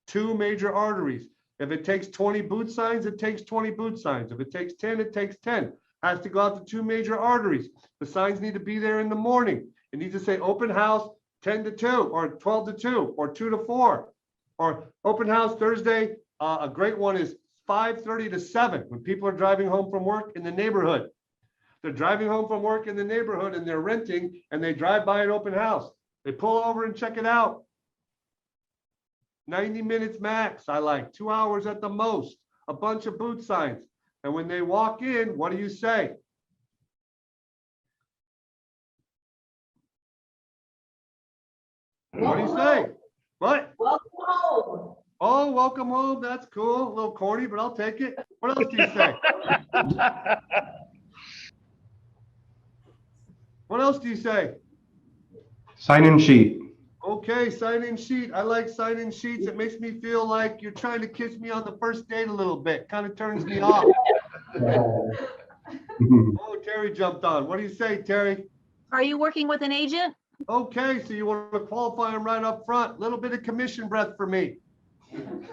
2 major arteries. If it takes 20 boot signs, it takes 20 boot signs. If it takes 10, it takes 10. Has to go out to 2 major arteries. The signs need to be there in the morning. It needs to say open house 10 to 2 or 12 to 2 or 2 to 4 or open house Thursday. A great one is 5:30 to 7 when people are driving home from work in the neighborhood. They're driving home from work in the neighborhood and they're renting and they drive by an open house. They pull over and check it out. 90 minutes max, I like 2 hours at the most, a bunch of boot signs. And when they walk in, what do you say? What do you say? What? Welcome home. Oh, welcome home. That's cool. A little corny, but I'll take it. What else do you say? What else do you say? Sign-in sheet. Okay, sign-in sheet. I like sign-in sheets. It makes me feel like you're trying to kiss me on the first date a little bit. Kind of turns me off. Oh, Terry jumped on. What do you say, Terry? Are you working with an agent? Okay, so you want to qualify them right up front. Little bit of commission breath for me. I'm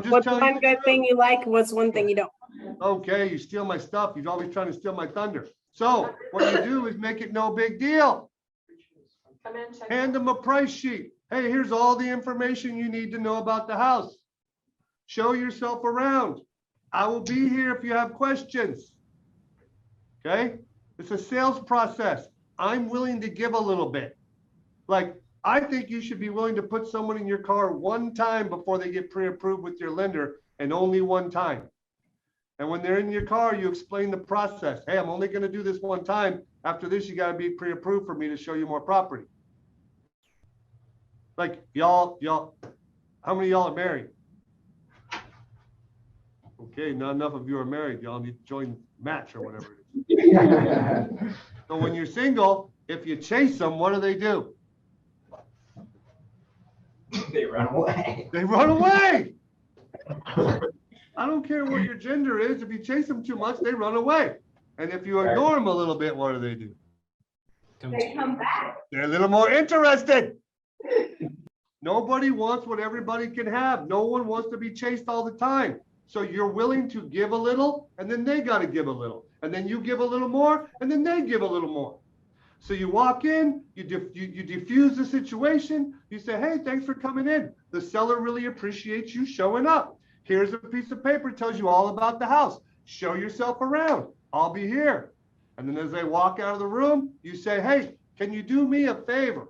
just What's telling one you. good thing you like? What's one thing you don't? Okay, you steal my stuff. You're always trying to steal my thunder. So what you do is make it no big deal. Come in, check. Hand them a price sheet. Hey, here's all the information you need to know about the house. Show yourself around. I will be here if you have questions. Okay? It's a sales process. I'm willing to give a little bit. Like, I think you should be willing to put someone in your car one time before they get pre-approved with your lender, and only one time. And when they're in your car, you explain the process. Hey, I'm only going to do this one time. After this, you got to be pre-approved for me to show you more property. Like, y'all, how many of y'all are married? Okay, not enough of you are married. Y'all need to join Match or whatever it is. So when you're single, if you chase them, what do? They run away. They run away. I don't care what your gender is. If you chase them too much, they run away. And if you ignore them a little bit, what do? They come back. They're a little more interested. Nobody wants what everybody can have. No one wants to be chased all the time. So you're willing to give a little, and then they got to give a little. And then you give a little more, and then they give a little more. So you walk in, you diffuse the situation. You say, hey, thanks for coming in. The seller really appreciates you showing up. Here's a piece of paper, tells you all about the house. Show yourself around. I'll be here. And then as they walk out of the room, you say, hey, can you do me a favor?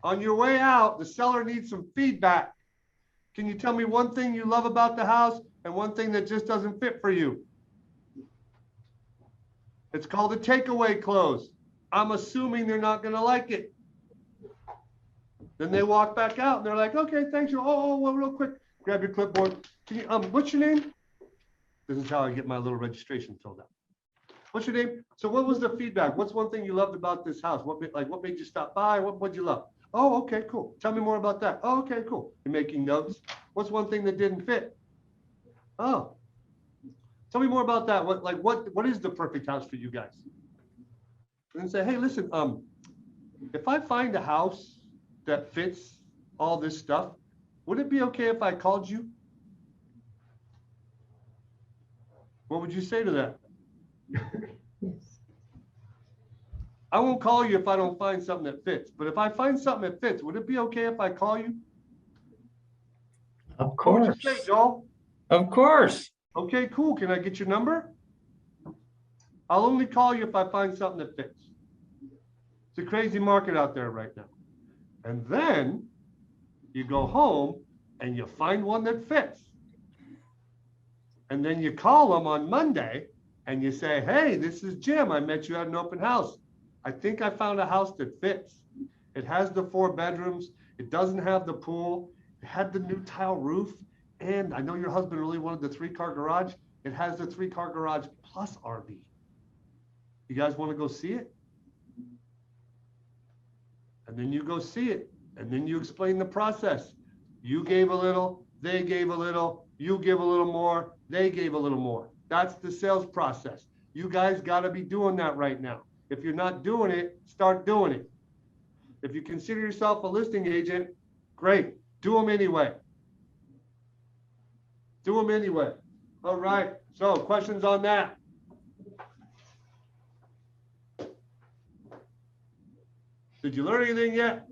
On your way out, the seller needs some feedback. Can you tell me one thing you love about the house and one thing that just doesn't fit for you? It's called a takeaway close. I'm assuming they're not gonna like it. Then they walk back out and they're like, okay, thanks. Well, real quick, grab your clipboard. Can you, what's your name? This is how I get my little registration filled out. What's your name? So what was the feedback? What's one thing you loved about this house? What made you stop by? What'd you love? Oh, okay, cool. Tell me more about that. Oh, okay, cool. You're making notes. What's one thing that didn't fit? Oh, tell me more about that. What is the perfect house for you guys? And say, hey, listen, if I find a house that fits all this stuff, would it be okay if I called you? What would you say to that? I won't call you if I don't find something that fits, but if I find something that fits, would it be okay if I call you? Of What would you course. say, Joel? Of course. Okay, cool. Can I get your number? I'll only call you if I find something that fits. It's a crazy market out there right now. And then you go home and you find one that fits. And then you call them on Monday and you say, hey, this is Jim. I met you at an open house. I think I found a house that fits. It has the 4 bedrooms. It doesn't have the pool. It had the new tile roof. And I know your husband really wanted the 3-car garage. It has the 3-car garage plus RV. You guys want to go see it? And then you go see it. And then you explain the process. You gave a little, they gave a little, you give a little more, they gave a little more. That's the sales process. You guys got to be doing that right now. If you're not doing it, start doing it. If you consider yourself a listing agent, great. Do them anyway. Do them anyway. All right. So questions on that? Did you learn anything yet?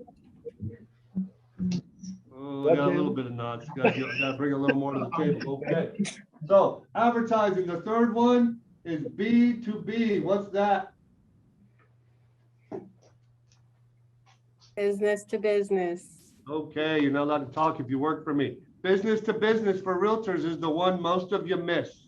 Oh, I got a little bit of nods. Got to bring a little more to the table. Okay. So advertising. The third one is B2B. What's that? Business to business. Okay, you're not allowed to talk if you work for me. Business to business for realtors is the one most of you miss.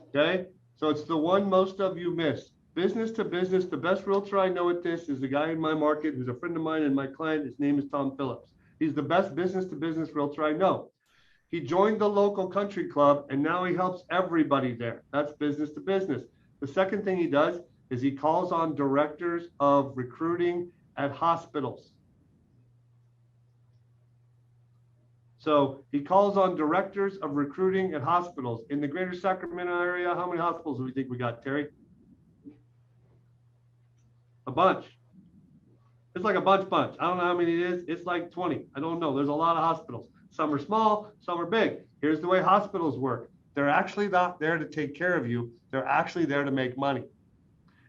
Okay, so it's the one most of you miss. Business to business, the best realtor I know at this is the guy in my market who's a friend of mine and my client. His name is Tom Phillips. He's the best business to business realtor I know. He joined the local country club and now he helps everybody there. That's business to business. The second thing he does is he calls on directors of recruiting at hospitals. So he calls on directors of recruiting at hospitals. In the greater Sacramento area, how many hospitals do we think we got, Terry? A bunch. It's like a bunch. I don't know how many it is. It's like 20. I don't know. There's a lot of hospitals. Some are small, some are big. Here's the way hospitals work. They're actually not there to take care of you. They're actually there to make money.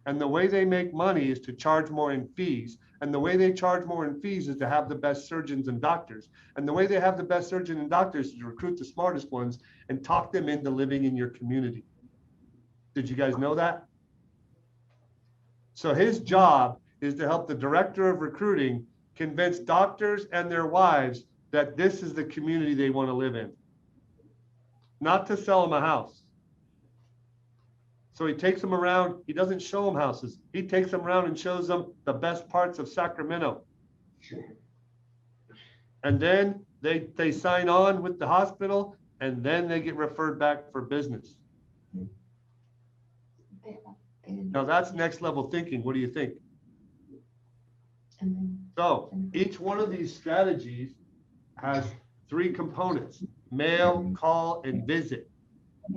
And the way they make money is to charge more in fees. And the way they charge more in fees is to have the best surgeons and doctors. And the way they have the best surgeons and doctors is to recruit the smartest ones and talk them into living in your community. Did you guys know that? So his job is to help the director of recruiting convince doctors and their wives that this is the community they want to live in. Not to sell them a house. So he takes them around. He doesn't show them houses. He takes them around and shows them the best parts of Sacramento. And then they sign on with the hospital and then they get referred back for business. Now that's next level thinking. What do you think? So each one of these strategies has 3 components: mail, call, and visit.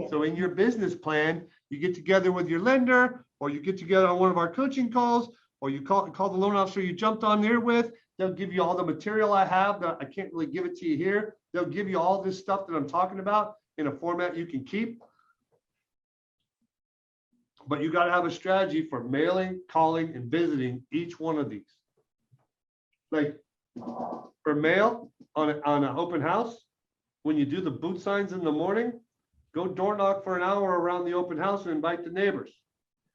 So in your business plan, you get together with your lender, or you get together on one of our coaching calls, or you call the loan officer you jumped on there with. They'll give you all the material I have that I can't really give it to you here. They'll give you all this stuff that I'm talking about in a format you can keep. But you got to have a strategy for mailing, calling, and visiting each one of these. Like for mail on an open house, when you do the boot signs in the morning, go door knock for an hour around the open house and invite the neighbors.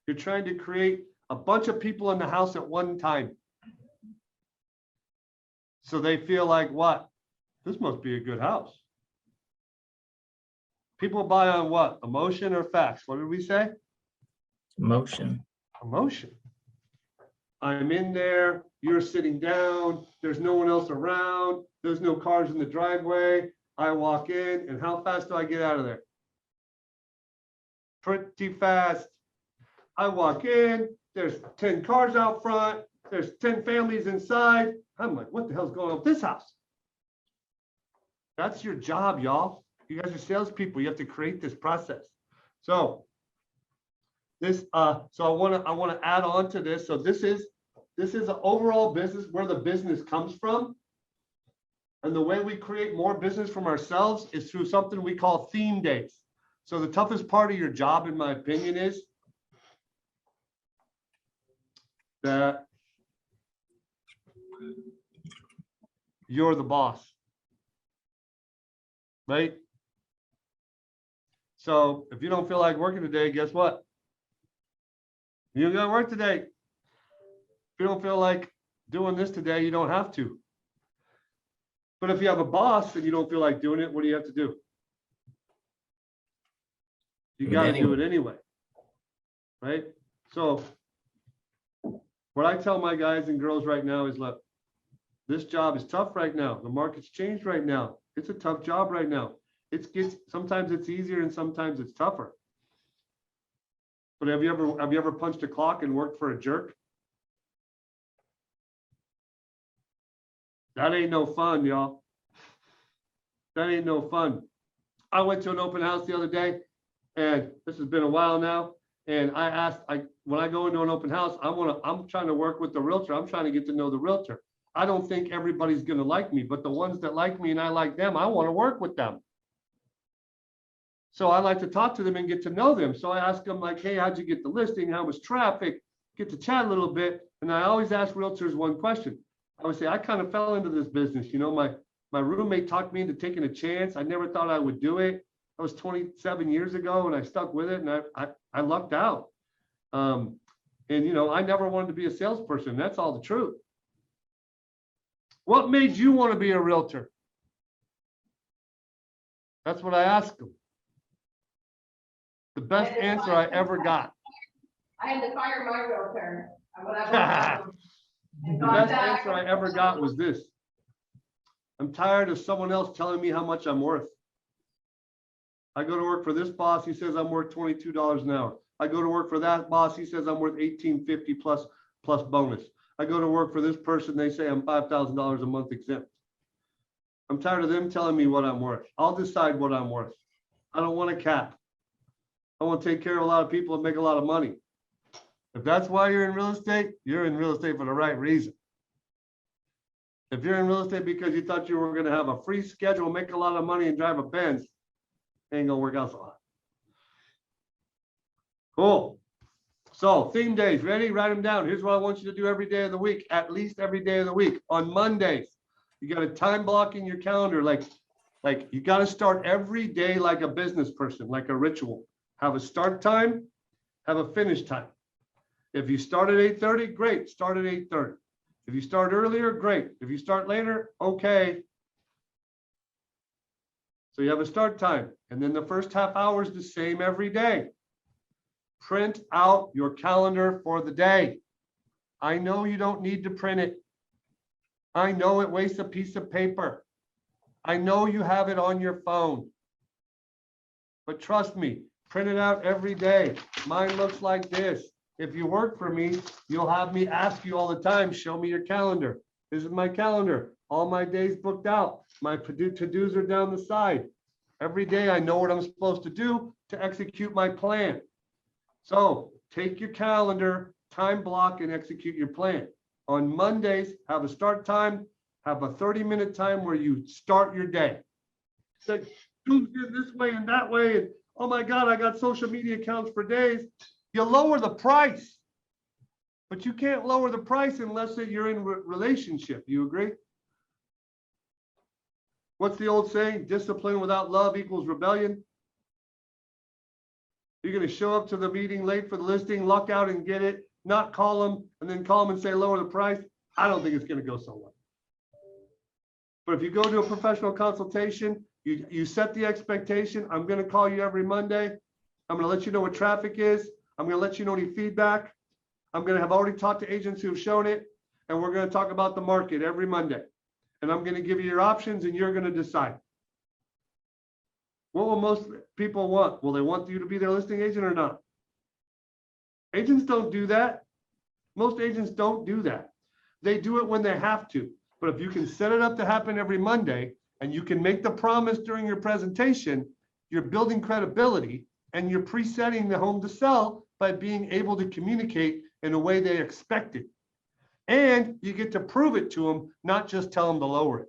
You're trying to create a bunch of people in the house at one time. So they feel like, what? This must be a good house. People buy on what? Emotion or facts? What did we say? Emotion. Promotion. I'm in there, you're sitting down, there's no one else around, there's no cars in the driveway. I walk in, and how fast do I get out of there? Pretty fast. I walk in, there's 10 cars out front, there's 10 families inside. I'm like, what the hell's going on with this house? That's your job, y'all. You guys are salespeople. You have to create this process. So this, so I want to add on to this. So this is an overall business, where the business comes from. And the way we create more business from ourselves is through something we call theme days. So the toughest part of your job, in my opinion, is that you're the boss, right? So if you don't feel like working today, guess what? You gotta work today. If you don't feel like doing this today, you don't have to. But if you have a boss and you don't feel like doing it, what do you have to do? You gotta do it anyway, right? So what I tell my guys and girls right now is, look, this job is tough right now. The market's changed right now. It's a tough job right now. Sometimes it's easier and sometimes it's tougher. But have you ever punched a clock and worked for a jerk? That ain't no fun, y'all. That ain't no fun. I went to an open house the other day, and this has been a while now. And I asked, when I go into an open house, I'm trying to work with the realtor. I'm trying to get to know the realtor. I don't think everybody's going to like me, but the ones that like me and I like them, I want to work with them. So I like to talk to them and get to know them. So I ask them, like, hey, how'd you get the listing? How was traffic? Get to chat a little bit. And I always ask realtors one question. I would say, I kind of fell into this business. You know, my roommate talked me into taking a chance. I never thought I would do it. That was 27 years ago, and I stuck with it, and I lucked out. And, you know, I never wanted to be a salesperson. That's all the truth. What made you want to be a realtor? That's what I asked them. The best answer I ever got. I had to fire my realtor. The best answer I ever got was this. I'm tired of someone else telling me how much I'm worth. I go to work for this boss, he says I'm worth $22 an hour. I go to work for that boss, he says I'm worth $18.50 plus bonus. I go to work for this person, they say I'm $5,000 a month exempt. I'm tired of them telling me what I'm worth. I'll decide what I'm worth. I don't want a cap. I want to take care of a lot of people and make a lot of money. If that's why you're in real estate, you're in real estate for the right reason. If you're in real estate because you thought you were going to have a free schedule, make a lot of money, and drive a Benz, ain't gonna work out so hot. Cool. So theme days, ready? Write them down. Here's what I want you to do every day of the week, at least every day of the week. On Mondays, you got a time block in your calendar. Like you got to start every day like a business person, like a ritual. Have a start time, have a finish time. If you start at 8:30, great. Start at 8:30. If you start earlier, great. If you start later, okay. So you have a start time, and then the first half hour is the same every day. Print out your calendar for the day. I know you don't need to print it. I know it wastes a piece of paper. I know you have it on your phone. But trust me, print it out every day. Mine looks like this. If you work for me, you'll have me ask you all the time, show me your calendar. This is my calendar. All my days booked out. My to-dos are down the side. Every day I know what I'm supposed to do to execute my plan. So take your calendar, time block, and execute your plan. On Mondays, have a start time, have a 30-minute time where you start your day. Say, do this way and that way, and oh my God, I got social media accounts for days. You lower the price, but you can't lower the price unless you're in a relationship. You agree? What's the old saying? Discipline without love equals rebellion. You're going to show up to the meeting late for the listing, luck out and get it, not call them, and then call them and say lower the price. I don't think it's going to go so well. But if you go to a professional consultation, you set the expectation. I'm going to call you every Monday. I'm going to let you know what traffic is. I'm going to let you know any feedback. I'm gonna have already talked to agents who have shown it, and we're gonna talk about the market every Monday. And I'm gonna give you your options and you're gonna decide. What will most people want? Will they want you to be their listing agent or not? Agents don't do that. Most agents don't do that. They do it when they have to. But if you can set it up to happen every Monday and you can make the promise during your presentation, you're building credibility and you're presetting the home to sell by being able to communicate in a way they expect it. And you get to prove it to them, not just tell them to lower it.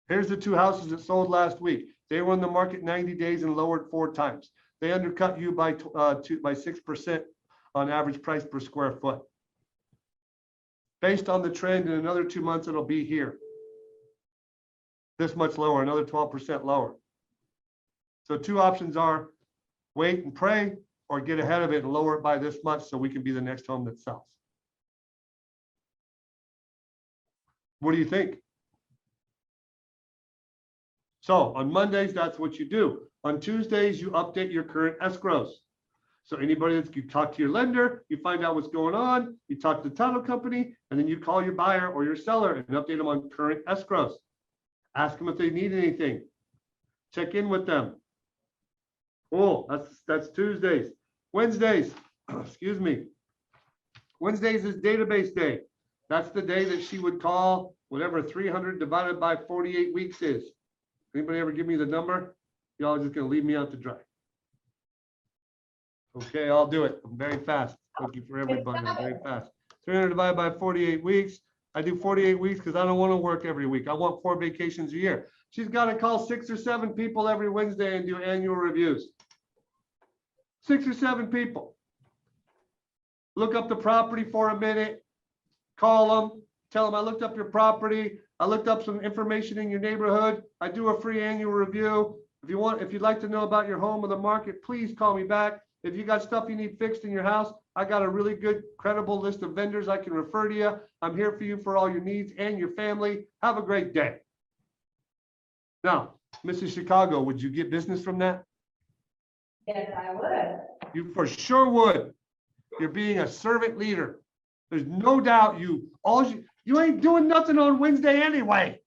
Here's the 2 houses that sold last week. They were on the market 90 days and lowered 4 times. They undercut you by 6% on average price per square foot. Based on the trend, in another 2 months, it'll be here. This much lower, another 12% lower. So 2 options are wait and pray, or get ahead of it and lower it by this much so we can be the next home that sells. What do you think? So on Mondays, that's what you do. On Tuesdays, you update your current escrows. So anybody that you talk to your lender, you find out what's going on, you talk to the title company, and then you call your buyer or your seller and update them on current escrows. Ask them if they need anything. Check in with them. Oh, that's Tuesdays. Wednesdays, excuse me. Wednesdays is database day. That's the day that she would call whatever 300 divided by 48 weeks is. Anybody ever give me the number? Y'all just gonna leave me out to dry. Okay, I'll do it. I'm very fast. Thank you for everybody. I'm very fast. 300 divided by 48 weeks. I do 48 weeks because I don't want to work every week. I want 4 vacations a year. She's got to call 6 or 7 people every Wednesday and do annual reviews. 6 or 7 people. Look up the property for a minute. Call them. Tell them I looked up your property. I looked up some information in your neighborhood. I do a free annual review. If you'd like to know about your home or the market, please call me back. If you got stuff you need fixed in your house, I got a really good, credible list of vendors I can refer to you. I'm here for you for all your needs and your family. Have a great day. Now, Mrs. Chicago, would you get business from that? Yes, I would. You for sure would. You're being a servant leader. There's no doubt you ain't doing nothing on Wednesday anyway.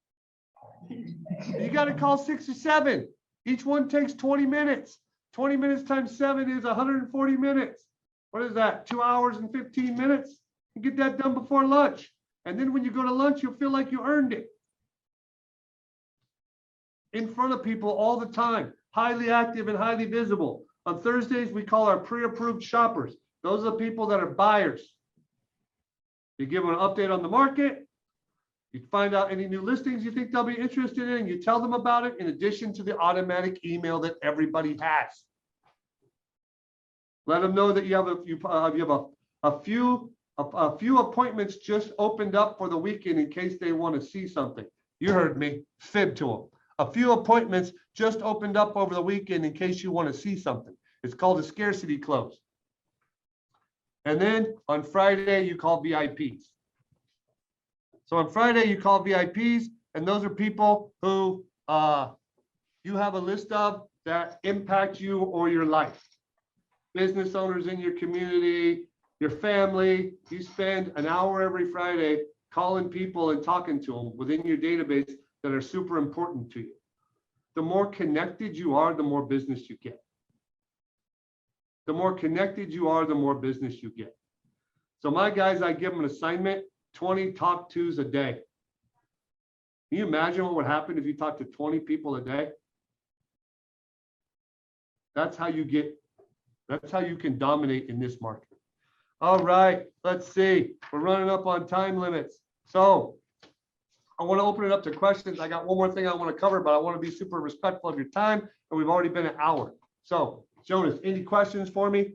You got to call 6 or 7. Each one takes 20 minutes. 20 minutes times 7 is 140 minutes. What is that? 2 hours and 15 minutes? You get that done before lunch. And then when you go to lunch, you'll feel like you earned it. In front of people all the time, highly active and highly visible. On Thursdays, we call our pre-approved shoppers. Those are the people that are buyers. You give them an update on the market. You find out any new listings you think they'll be interested in, and you tell them about it in addition to the automatic email that everybody has. Let them know that you have a few appointments just opened up for the weekend in case they want to see something. You heard me, fib to them. A few appointments just opened up over the weekend in case you want to see something. It's called a scarcity close. And then on Friday, you call VIPs. So on Friday, you call VIPs, and those are people who you have a list of that impact you or your life. Business owners in your community, your family. You spend an hour every Friday calling people and talking to them within your database that are super important to you. The more connected you are, the more business you get. The more connected you are, the more business you get. So my guys, I give them an assignment, 20 talk tos a day. Can you imagine what would happen if you talk to 20 people a day? That's how you can dominate in this market. All right, let's see. We're running up on time limits. So I want to open it up to questions. I got one more thing I want to cover, but I want to be super respectful of your time. And we've already been an hour. So Jonas, any questions for me?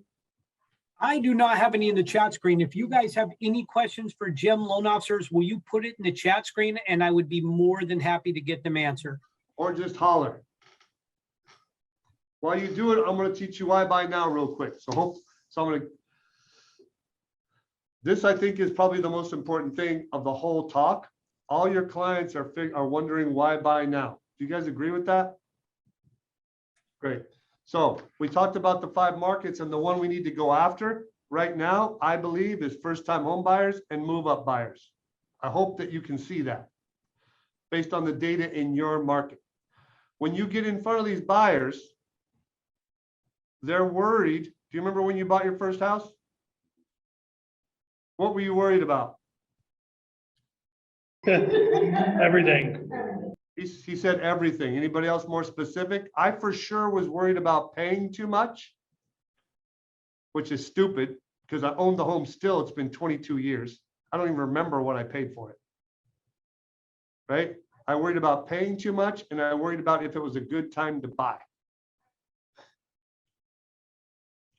I do not have any in the chat screen. If you guys have any questions for Jim, loan officers, will you put it in the chat screen? And I would be more than happy to get them answered. Or just holler. While you do it, I'm going to teach you why buy now real quick. This I think is probably the most important thing of the whole talk. All your clients are wondering why buy now. Do you guys agree with that? Great. So we talked about the 5 markets, and the one we need to go after right now, I believe, is first-time home buyers and move-up buyers. I hope that you can see that based on the data in your market. When you get in front of these buyers, they're worried. Do you remember when you bought your first house? What were you worried about? Everything. He said everything. Anybody else more specific? I for sure was worried about paying too much, which is stupid because I own the home still. It's been 22 years. I don't even remember what I paid for it. Right? I worried about paying too much, and I worried about if it was a good time to buy.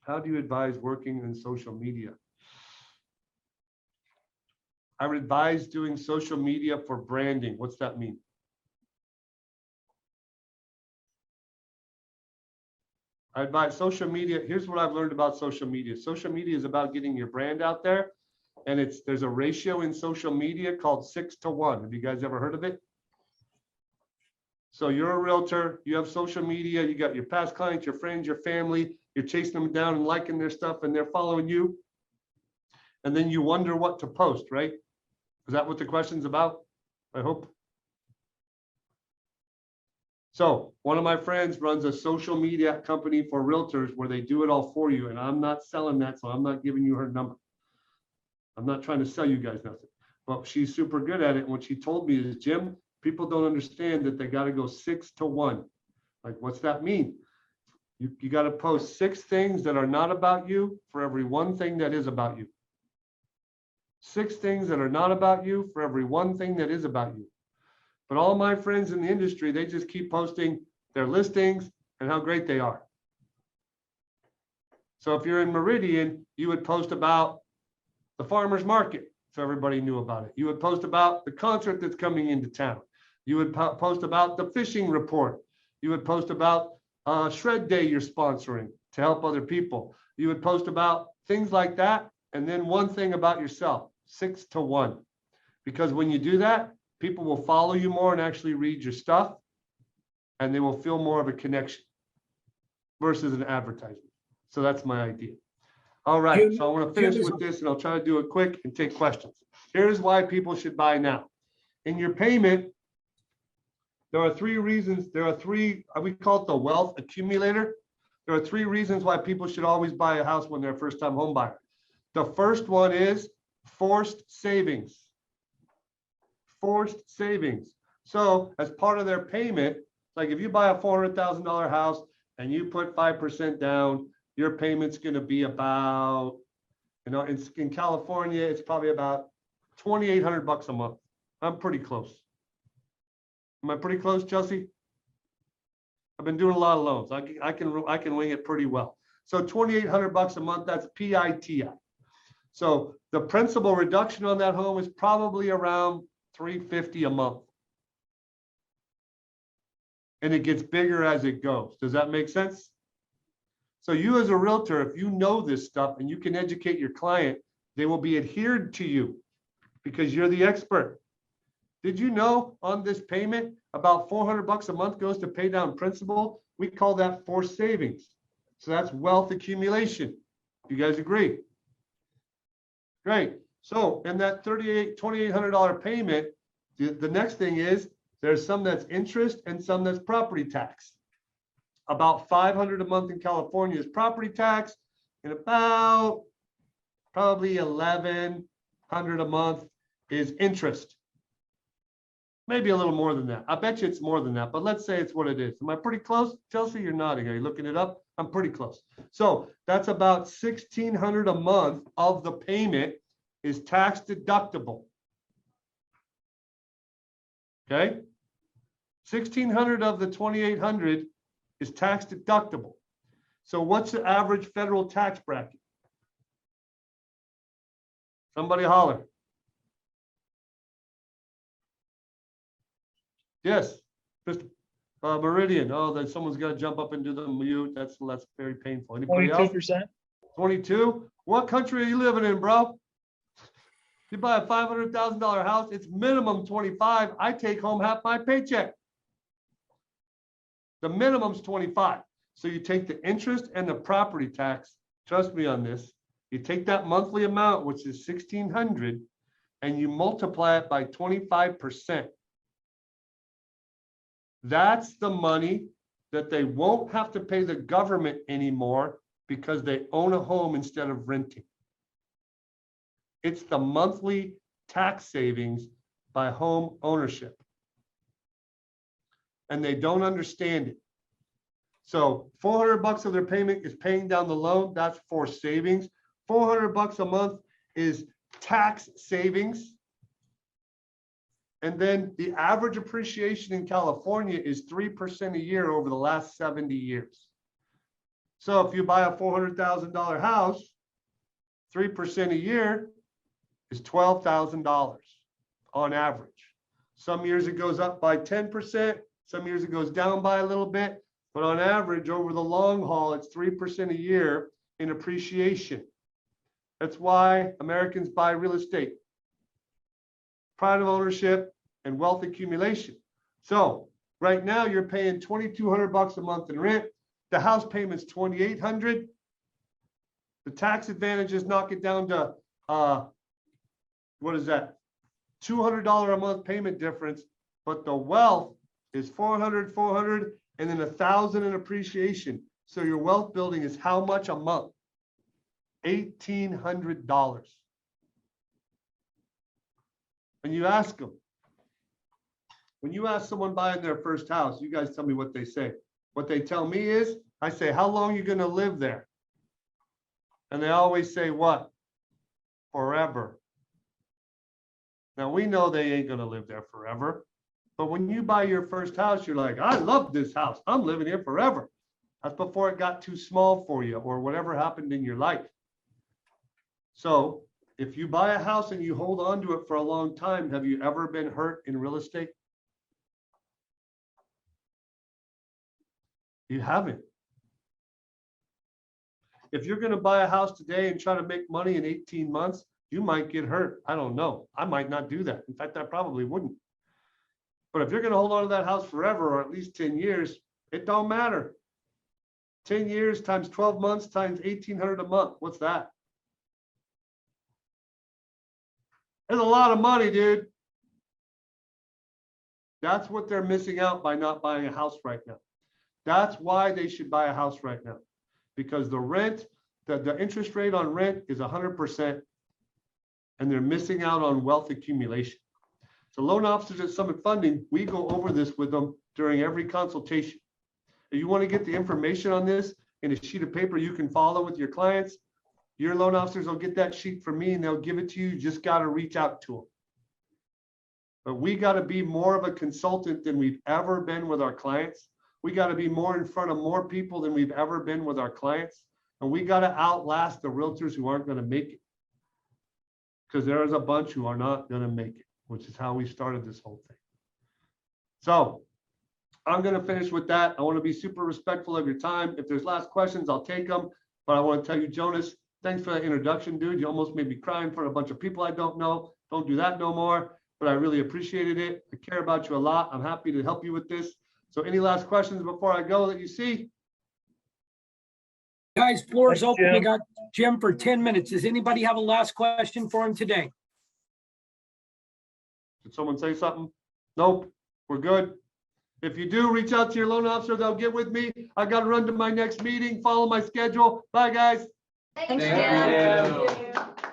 How do you advise working in social media? I would advise doing social media for branding. What's that mean? I advise social media. Here's what I've learned about social media. Social media is about getting your brand out there. And there's a ratio in social media called 6-to-1. Have you guys ever heard of it? So you're a realtor, you have social media, you got your past clients, your friends, your family, you're chasing them down and liking their stuff and they're following you. And then you wonder what to post, right? Is that what the question's about? I hope. So one of my friends runs a social media company for realtors where they do it all for you. And I'm not selling that, so I'm not giving you her number. I'm not trying to sell you guys nothing, but she's super good at it. And what she told me is, Jim, people don't understand that they got to go 6-to-1. Like, what's that mean? You got to post 6 things that are not about you for every 1 thing that is about you. 6 things that are not about you for every 1 thing that is about you. But all my friends in the industry, they just keep posting their listings and how great they are. So if you're in Meridian, you would post about the farmer's market, so everybody knew about it. You would post about the concert that's coming into town. You would post about the fishing report. You would post about Shred Day you're sponsoring to help other people. You would post about things like that, and then 1 thing about yourself, 6-to-1. Because when you do that, people will follow you more and actually read your stuff, and they will feel more of a connection versus an advertisement. So that's my idea. All right, so I want to finish with this, and I'll try to do it quick and take questions. Here's why people should buy now. In your payment, there are 3 reasons. There are 3, we call it the wealth accumulator. There are 3 reasons why people should always buy a house when they're a first-time home buyer. The first one is forced savings. Forced savings. So as part of their payment, like if you buy a $400,000 house and you put 5% down, your payment's going to be about, in California, it's probably about $2,800 a month. I'm pretty close. Am I pretty close, Chelsea? I've been doing a lot of loans. I can wing it pretty well. So $2,800 a month, that's PITI. So the principal reduction on that home is probably around $350 a month. And it gets bigger as it goes. Does that make sense? So you as a realtor, if you know this stuff and you can educate your client, they will be adhered to you because you're the expert. Did you know on this payment, about $400 a month goes to pay down principal? We call that forced savings. So that's wealth accumulation. You guys agree? Great. So in that $2,800 payment, the next thing is there's some that's interest and some that's property tax. About $500 a month in California is property tax, and about probably $1,100 a month is interest. Maybe a little more than that. I bet you it's more than that, but let's say it's what it is. Am I pretty close? Chelsea, you're nodding. Are you looking it up? I'm pretty close. So that's about $1,600 a month of the payment is tax deductible. Okay? $1,600 of the $2,800 is tax deductible. So what's the average federal tax bracket? Somebody holler. Yes, Mr. Meridian. Oh, then someone's got to jump up and do the mute. That's very painful. Anybody else? 22%. 22? What country are you living in, bro? You buy a $500,000 house, it's minimum 25. I take home half my paycheck. The minimum's 25. So you take the interest and the property tax, trust me on this, you take that monthly amount, which is $1,600, and you multiply it by 25%. That's the money that they won't have to pay the government anymore because they own a home instead of renting. It's the monthly tax savings by home ownership. And they don't understand it. So $400 of their payment is paying down the loan. That's for savings. $400 a month is tax savings. And then the average appreciation in California is 3% a year over the last 70 years. So if you buy a $400,000 house, 3% a year is $12,000 on average. Some years it goes up by 10%, some years it goes down by a little bit, but on average, over the long haul, it's 3% a year in appreciation. That's why Americans buy real estate. Pride of ownership and wealth accumulation. So right now you're paying $2,200 a month in rent. The house payment's $2,800. The tax advantages knock it down to what is that? $200 a month payment difference, but the wealth is $400, and then $1,000 in appreciation. So your wealth building is how much a month? $1,800. When you ask them, when you ask someone buying their first house, you guys tell me what they say. What they tell me is, I say, how long are you going to live there? And they always say what? Forever. Now we know they ain't going to live there forever. But when you buy your first house, you're like, I love this house. I'm living here forever. That's before it got too small for you or whatever happened in your life. So if you buy a house and you hold on to it for a long time, have you ever been hurt in real estate? You haven't. If you're going to buy a house today and try to make money in 18 months, you might get hurt. I don't know. I might not do that. In fact, I probably wouldn't. But if you're going to hold on to that house forever, or at least 10 years, it don't matter. 10 years times 12 months times $1,800 a month. What's that? There's a lot of money, dude. That's what they're missing out by not buying a house right now. That's why they should buy a house right now. Because the rent, the interest rate on rent is 100%, and they're missing out on wealth accumulation. So loan officers at Summit Funding, we go over this with them during every consultation. If you want to get the information on this in a sheet of paper you can follow with your clients, your loan officers will get that sheet from me and they'll give it to you. You just got to reach out to them. But we got to be more of a consultant than we've ever been with our clients. We got to be more in front of more people than we've ever been with our clients. And we got to outlast the realtors who aren't going to make it. Because there is a bunch who are not going to make it, which is how we started this whole thing. So I'm going to finish with that. I want to be super respectful of your time. If there's last questions, I'll take them. But I want to tell you, Jonas, thanks for that introduction, dude. You almost made me cry in front of a bunch of people I don't know. Don't do that no more. But I really appreciated it. I care about you a lot. I'm happy to help you with this. So any last questions before I go that you see? Guys, floor is Thanks, open. We Jim. got Jim for 10 minutes. Does anybody have a last question for him today? Did someone say something? Nope, we're good. If you do, reach out to your loan officer. They'll get with me. I got to run to my next meeting. Follow my schedule. Bye, guys. Thanks, Thank Jim. you.